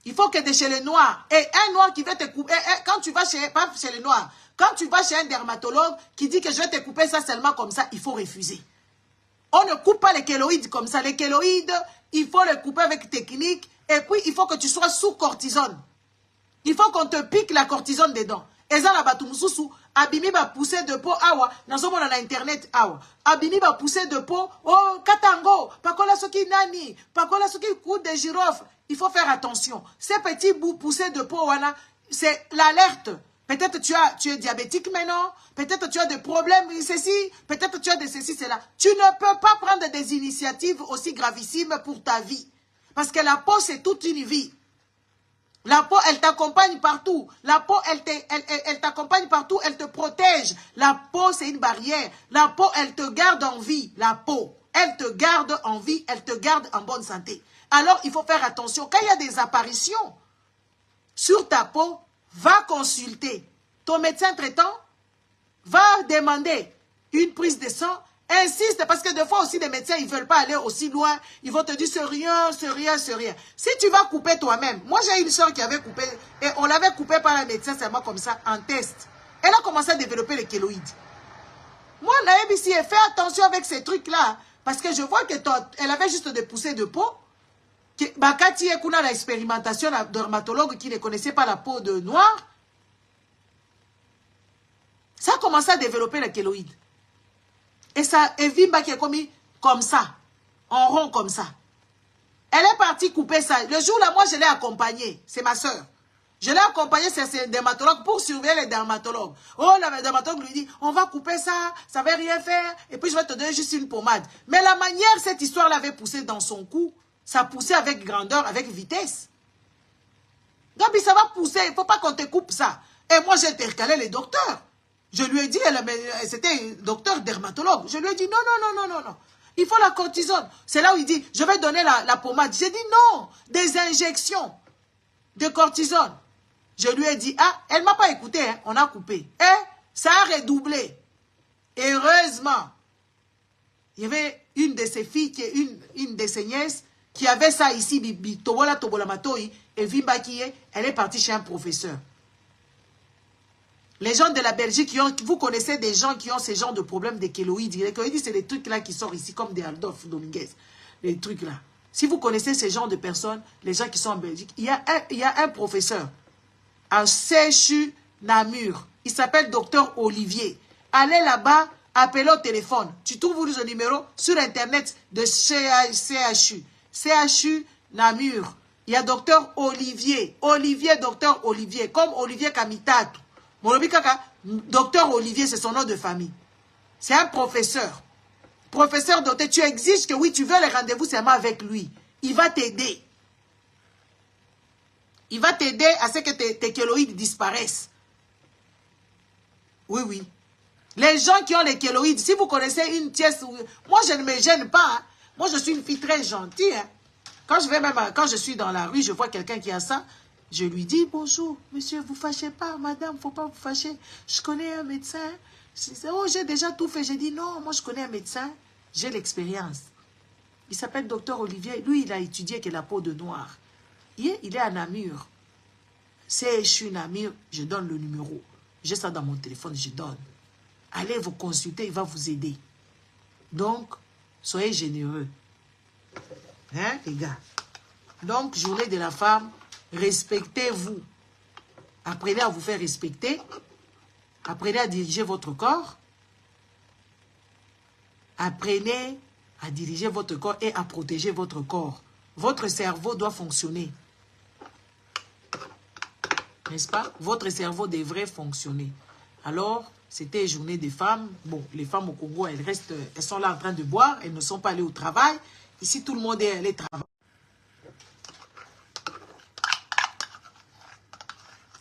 [SPEAKER 1] Il faut que tu es chez les noirs. Et un noir qui va te couper, quand tu vas chez, pas chez les noirs, quand tu vas chez un dermatologue qui dit que je vais te couper ça seulement comme ça, il faut refuser. On ne coupe pas les kéloïdes comme ça. Les kéloïdes, il faut les couper avec technique. Et puis, il faut que tu sois sous cortisone. Il faut qu'on te pique la cortisone dedans. Et ça, la batumsusu, abimi va pousser de peau, awa, dans internet, awa. Abimi va pousser de peau, oh, katango, pakola soki nani, pakola soki coup de girofle. Il faut faire attention. Ces petits bouts poussés de peau, wana, c'est l'alerte. Peut-être tu es diabétique maintenant, peut-être tu as des problèmes, ceci, peut-être tu as de ceci, cela. Tu ne peux pas prendre des initiatives aussi gravissimes pour ta vie. Parce que la peau, c'est toute une vie. La peau, elle t'accompagne partout. La peau, elle t'accompagne partout, elle te protège. La peau, c'est une barrière. La peau, elle te garde en vie. La peau, elle te garde en vie, elle te garde en bonne santé. Alors, il faut faire attention. Quand il y a des apparitions sur ta peau, va consulter. Ton médecin traitant va demander une prise de sang. Insiste, parce que des fois aussi, les médecins, ils ne veulent pas aller aussi loin. Ils vont te dire, c'est rien, c'est rien, c'est rien. Si tu vas couper toi-même, moi j'ai une soeur qui avait coupé, et on l'avait coupé par un médecin seulement comme ça, en test. Elle a commencé à développer les kéloïdes. Moi, la ABC, fais attention avec ces trucs-là, parce que je vois qu'elle avait juste des poussées de peau. Quand il y a l'expérimentation d'un dermatologue qui ne connaissait pas la peau de noir, ça a commencé à développer les kéloïdes. Et ça, Evimba qui est comme ça, en rond comme ça. Elle est partie couper ça. Le jour-là, moi, je l'ai accompagnée. C'est ma soeur. Je l'ai accompagnée, c'est un dermatologue pour surveiller les dermatologues. Oh, le dermatologue lui dit, on va couper ça, ça ne va rien faire, et puis je vais te donner juste une pommade. Mais la manière, cette histoire-là avait poussé dans son cou, ça poussait avec grandeur, avec vitesse. Gabi, ça va pousser, il ne faut pas qu'on te coupe ça. Et moi, j'ai intercalé les docteurs. Je lui ai dit, c'était un docteur dermatologue. Je lui ai dit, non. Il faut la cortisone. C'est là où il dit, je vais donner la pommade. J'ai dit, non, des injections de cortisone. Je lui ai dit, ah, elle ne m'a pas écouté, hein, on a coupé. Et ça a redoublé. Heureusement, il y avait une de ses filles, une de ses nièces, qui avait ça ici, Tobola Matoi, et Vimba qui est, elle est partie chez un professeur. Les gens de la Belgique, vous connaissez des gens qui ont ce genre de problème de kéloïdes. Les kéloïdes, c'est les trucs là qui sortent ici comme des Adolphe Dominguez. Les trucs là. Si vous connaissez ce genre de personnes, les gens qui sont en Belgique, il y a un professeur à CHU Namur. Il s'appelle Dr Olivier. Allez là-bas, appelez au téléphone. Tu trouves le numéro sur Internet de CHU. CHU Namur. Il y a Dr Olivier. Dr Olivier. Comme Olivier Kamitatu. Docteur Olivier, c'est son nom de famille. C'est un professeur. Professeur docteur, tu exiges que oui, tu veux les rendez-vous seulement avec lui. Il va t'aider. Il va t'aider à ce que tes kéloïdes disparaissent. Oui. Les gens qui ont les kéloïdes, si vous connaissez une pièce, moi je ne me gêne pas. Hein. Moi je suis une fille très gentille. Hein. Quand je suis dans la rue, je vois quelqu'un qui a ça. Je lui dis, bonjour, monsieur, vous fâchez pas, madame, il ne faut pas vous fâcher. Je connais un médecin. Oh, j'ai déjà tout fait. J'ai dit, non, moi, je connais un médecin. J'ai l'expérience. Il s'appelle docteur Olivier. Lui, il a étudié que la peau de noir. Il est à Namur. Si je suis Namur, je donne le numéro. J'ai ça dans mon téléphone, je donne. Allez vous consulter, il va vous aider. Donc, soyez généreux. Hein, les gars? Donc, journée de la femme, respectez-vous. Apprenez à vous faire respecter. Apprenez à diriger votre corps. Apprenez à diriger votre corps et à protéger votre corps. Votre cerveau doit fonctionner. N'est-ce pas? Votre cerveau devrait fonctionner. Alors, c'était journée des femmes. Bon, les femmes au Congo, elles sont là en train de boire. Elles ne sont pas allées au travail. Ici, tout le monde est allé travailler.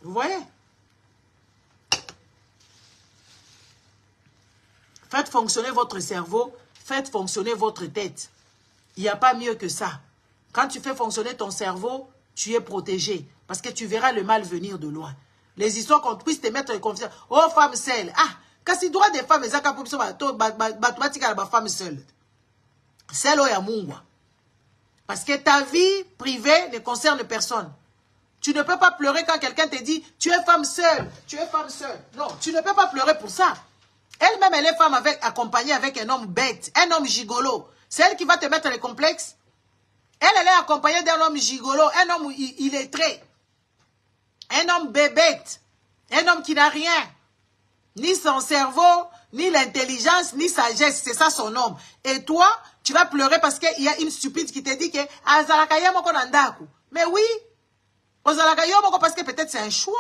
[SPEAKER 1] Vous voyez? Faites fonctionner votre cerveau. Faites fonctionner votre tête. Il n'y a pas mieux que ça. Quand tu fais fonctionner ton cerveau, tu es protégé. Parce que tu verras le mal venir de loin. Les histoires qu'on puisse te mettre en confiance. Oh, femme seule. Ah, quand c'est droit des femmes, femme seule. Celle où il y a mungwa. Parce que ta vie privée ne concerne personne. Tu ne peux pas pleurer quand quelqu'un te dit tu es femme seule. Tu es femme seule. Non, tu ne peux pas pleurer pour ça. Elle-même, elle est femme accompagnée avec un homme bête, un homme gigolo. C'est elle qui va te mettre les complexes. Elle est accompagnée d'un homme gigolo, un homme illettré. Un homme bébête. Un homme qui n'a rien. Ni son cerveau, ni l'intelligence, ni sagesse. C'est ça son homme. Et toi, tu vas pleurer parce qu'il y a une stupide qui te dit que mais oui, parce que peut-être c'est un choix.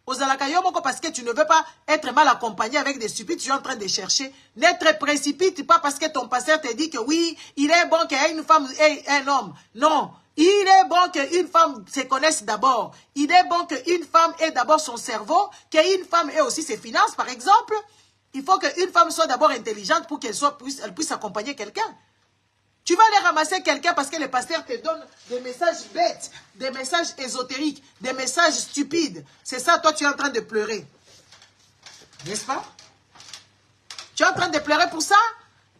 [SPEAKER 1] Parce que tu ne veux pas être mal accompagné avec des stupides, tu es en train de chercher. N'être précipite pas parce que ton pasteur te dit que oui, il est bon qu'il y ait une femme et un homme. Non, il est bon qu'une femme se connaisse d'abord. Il est bon qu'une femme ait d'abord son cerveau, qu'une femme ait aussi ses finances, par exemple. Il faut qu'une femme soit d'abord intelligente pour qu'elle puisse accompagner quelqu'un. Tu vas aller ramasser quelqu'un parce que le pasteur te donne des messages bêtes, des messages ésotériques, des messages stupides. C'est ça, toi, tu es en train de pleurer. N'est-ce pas? Tu es en train de pleurer pour ça?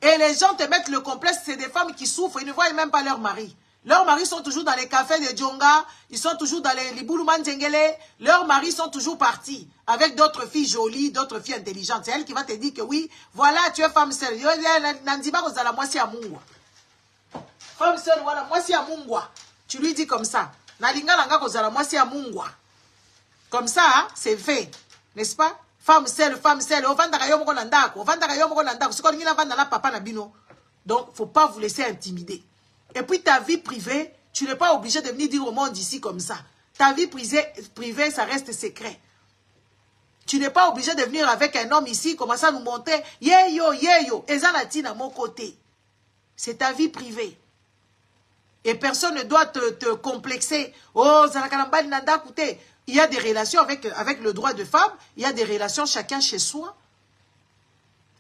[SPEAKER 1] Et les gens te mettent le complexe. C'est des femmes qui souffrent. Ils ne voient même pas leur mari. Leurs maris sont toujours dans les cafés de Djonga. Ils sont toujours dans les Liboulouman Djengele. Leurs maris sont toujours partis avec d'autres filles jolies, d'autres filles intelligentes. C'est elle qui va te dire que oui, voilà, tu es femme seule. Femme seule, voilà, moi si à Mungwa. Tu lui dis comme ça. Nalinga langa kozala, moi si à Mungwa. Comme ça, hein, c'est fait. N'est-ce pas? Femme seule, femme seule. Ovandaka yo moko nandako. Ovandaka yo moko nandako. Siko ngina vanda na papa na bino. Donc, faut pas vous laisser intimider. Et puis, ta vie privée, tu n'es pas obligé de venir dire au monde ici comme ça. Ta vie privée, ça reste secret. Tu n'es pas obligé de venir avec un homme ici, commencer à nous monter. Yeyo, yeyo. Ezanati na mon côté. C'est ta vie privée. Et personne ne doit te complexer. Oh, Zalakalambali Nanda, écoutez, il y a des relations avec le droit de femme, il y a des relations chacun chez soi.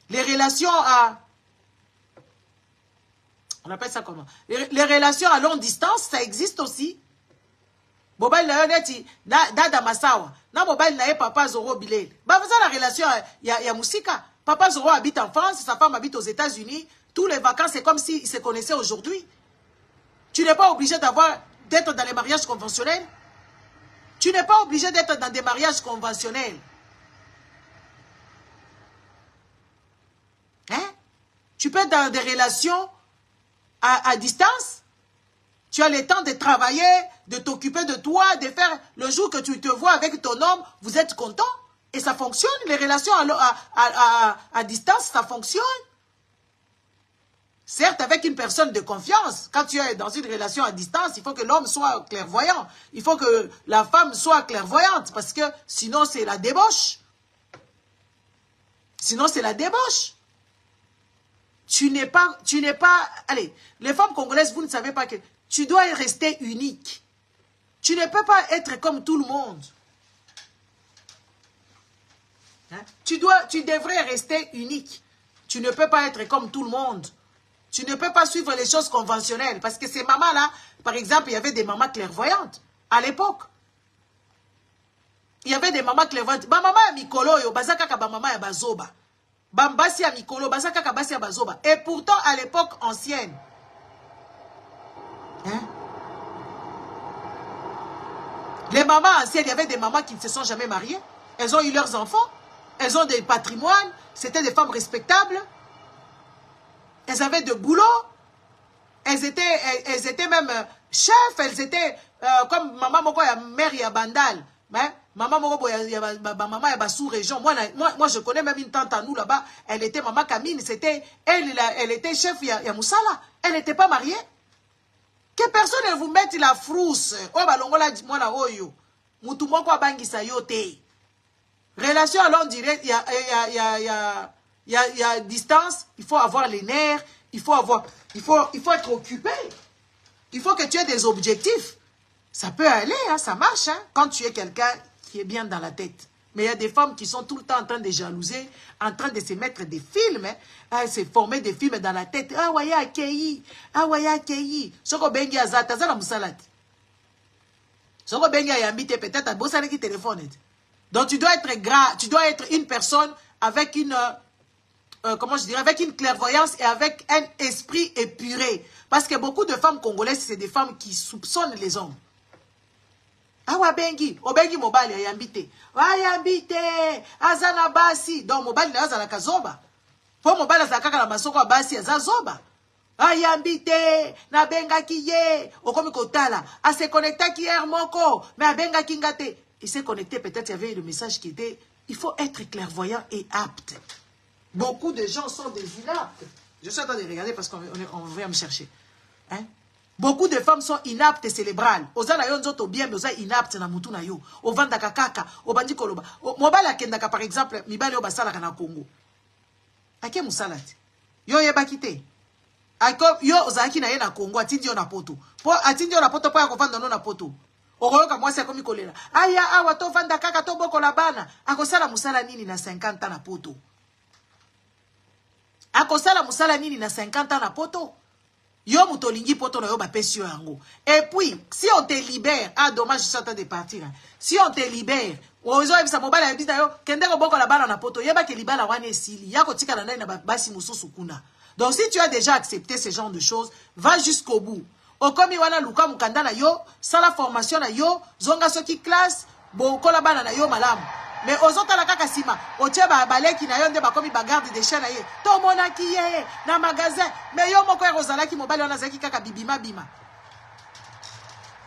[SPEAKER 1] Les relations à... On appelle ça comment? Les relations à longue distance, ça existe aussi. Mobile na dada masawa. Na mobile na papa Zoro Bilel. Bah, vous avez la relation, il y a Moussika. Papa Zoro habite en France, sa femme habite aux États-Unis. Tous les vacances, c'est comme s'ils se connaissaient aujourd'hui. Tu n'es pas obligé d'être dans les mariages conventionnels. Tu n'es pas obligé d'être dans des mariages conventionnels. Hein? Tu peux être dans des relations à distance. Tu as le temps de travailler, de t'occuper de toi, de faire le jour que tu te vois avec ton homme, vous êtes content. Et ça fonctionne. Les relations à distance, ça fonctionne. Certes, avec une personne de confiance, quand tu es dans une relation à distance, il faut que l'homme soit clairvoyant. Il faut que la femme soit clairvoyante, parce que sinon, c'est la débauche. Sinon, c'est la débauche. Tu n'es pas... Allez, les femmes congolaises, vous ne savez pas que tu dois rester unique. Tu ne peux pas être comme tout le monde. Hein? Tu devrais rester unique. Tu ne peux pas être comme tout le monde. Tu ne peux pas suivre les choses conventionnelles. Parce que ces mamans-là, par exemple, il y avait des mamans clairvoyantes à l'époque. Il y avait des mamans clairvoyantes. Ba maman ya mikolo yo, bazaka ka ba maman ya bazoba. Bambasi ya mikolo, bazaka ka basi ya bazoba. Et pourtant, à l'époque ancienne, Hein? Les mamans anciennes, il y avait des mamans qui ne se sont jamais mariées. Elles ont eu leurs enfants. Elles ont des patrimoines. C'était des femmes respectables. Elles avaient de boulot. Elles étaient même chefs. Elles étaient comme maman moko ya mère ya bandal. Maman moko ya maman ya sous-région. Moi, je connais même une tante à nous là-bas. Elle était maman Camine. Elle était chef ya Moussala. Elle n'était pas mariée. Que personne ne vous mette la frousse. Oh, balongola mwana oyo. Mutu moko abangisa yo te. Relation à long durée, il y a distance, il faut avoir les nerfs, il faut être occupé. Il faut que tu aies des objectifs. Ça peut aller, hein, ça marche, hein, quand tu es quelqu'un qui est bien dans la tête. Mais il y a des femmes qui sont tout le temps en train de jalouser, en train de se mettre des films, hein, se former des films dans la tête. Ah, waya akei, ah, waya akei. Soko bengi azata, zala musalati. Soko bengi ayambite, peut-être à bossane qui téléphone. Donc tu dois être une personne avec une, comment je dirais, avec une clairvoyance et avec un esprit épuré. Parce que beaucoup de femmes congolaises, c'est des femmes qui soupçonnent les hommes. Ah ouais, bengi, obengi mobali ayambite. Ayambite, azana basi. Donc mobali na azana kazoba. Po mobali azaka la masoko basi azazoba. Ayambite, na benga kiye, okomi kotala, a se connecta hier moko, mais a benga kingate. Il s'est connecté, peut-être il y avait le message qui était, il faut être clairvoyant et apte. Beaucoup de gens sont des inaptes. Je suis en train de regarder parce qu'on vient me chercher. Hein? Beaucoup de femmes sont inaptes et cérébrales. Oza na yo nzoto bien, mais oza inapte na mutu na yo. Ovanda kakaka, obandi koloba. Mobala kendaka par exemple, mibale obasala kana Congo. Ake musalati. Yo yebakite. Yo ozaki na ye na Congo, atindi yo na poto. Po atindi yo na poto po ya kovanda no na poto. Okoyoka mwasi akomi kolela. Aya awa to vanda kaka to boko la bana. Akosala musala nini na 50 ans na poto? Akosala musala nini na 50 ans na poto? Yo mutolingi poto na yo bapesi yo yango. Et puis, si on te libère, ah dommage, je suis en train de partir. Si on te libère, ozo ebisa mobala ya bita yo, kende ko boko la bana na poto, yeba ke libala wane esili, yako tika na na basi mususu kuna. Donc si tu as déjà accepté ce genre de choses, va jusqu'au bout. Okomi wana luka mukanda na yo, sala formation na yo, zonga soki classe, bokola bana na yo malamu. Mais ozota la kaka sima, otie ba baleki na yo nde bakomi bagarde de chien na ye. To monaki ye na magasin, mais yo moko rozala ki mobali wana zaki kaka bibima bima.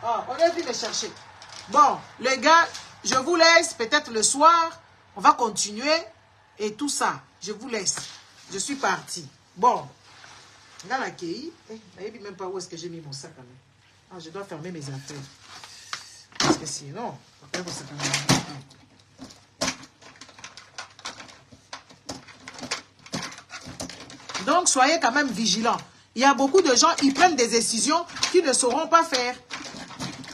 [SPEAKER 1] Oh, on est venu le chercher. Bon, les gars, je vous laisse peut-être le soir, on va continuer et tout ça. Je vous laisse. Je suis parti. Bon. Dans la quille, je ne sais même pas où est-ce que j'ai mis mon sac. Ah, je dois fermer mes affaires. Parce que sinon, après, mon sac. Donc, soyez quand même vigilants. Il y a beaucoup de gens, ils prennent des décisions qu'ils ne sauront pas faire.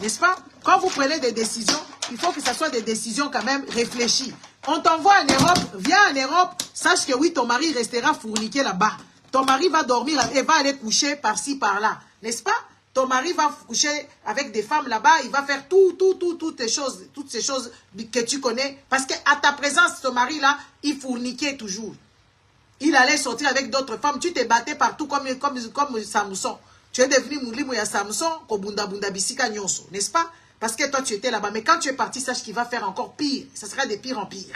[SPEAKER 1] N'est-ce pas? Quand vous prenez des décisions, il faut que ce soit des décisions quand même réfléchies. On t'envoie en Europe, viens en Europe, sache que oui, ton mari restera fourniqué là-bas. Ton mari va dormir et va aller coucher par-ci, par-là. N'est-ce pas? Ton mari va coucher avec des femmes là-bas. Il va faire toutes ces choses que tu connais. Parce qu'à ta présence, ton mari-là, il fourniquait toujours. Il allait sortir avec d'autres femmes. Tu te battais partout comme Samson. Tu es devenu Moulimouya Samson, Kobunda Bunda Bisika Nyonso. N'est-ce pas? Parce que toi, tu étais là-bas. Mais quand tu es parti, sache qu'il va faire encore pire. Ça sera de pire en pire.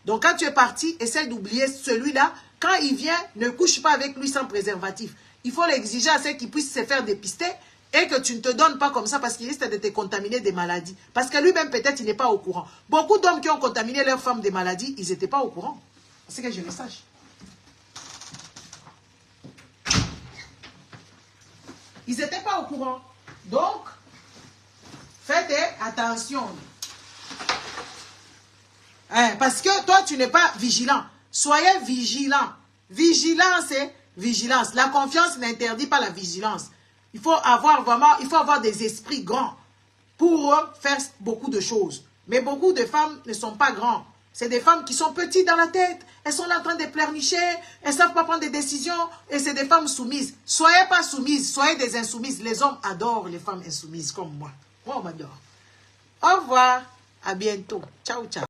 [SPEAKER 1] Donc, quand tu es parti, essaie d'oublier celui-là. Quand il vient, ne couche pas avec lui sans préservatif. Il faut l'exiger à ce qu'il puisse se faire dépister et que tu ne te donnes pas comme ça parce qu'il risque de te contaminer des maladies. Parce que lui-même, peut-être, il n'est pas au courant. Beaucoup d'hommes qui ont contaminé leurs femmes des maladies, ils n'étaient pas au courant. C'est que je le sache. Ils n'étaient pas au courant. Donc, faites attention. Hein, parce que toi, tu n'es pas vigilant. Soyez vigilant. Vigilance, c'est vigilance. La confiance n'interdit pas la vigilance. Il faut avoir des esprits grands pour faire beaucoup de choses. Mais beaucoup de femmes ne sont pas grandes. C'est des femmes qui sont petites dans la tête. Elles sont là en train de pleurnicher. Elles ne savent pas prendre des décisions. Et c'est des femmes soumises. Soyez pas soumises. Soyez des insoumises. Les hommes adorent les femmes insoumises comme moi. Moi, on m'adore. Au revoir. À bientôt. Ciao, ciao.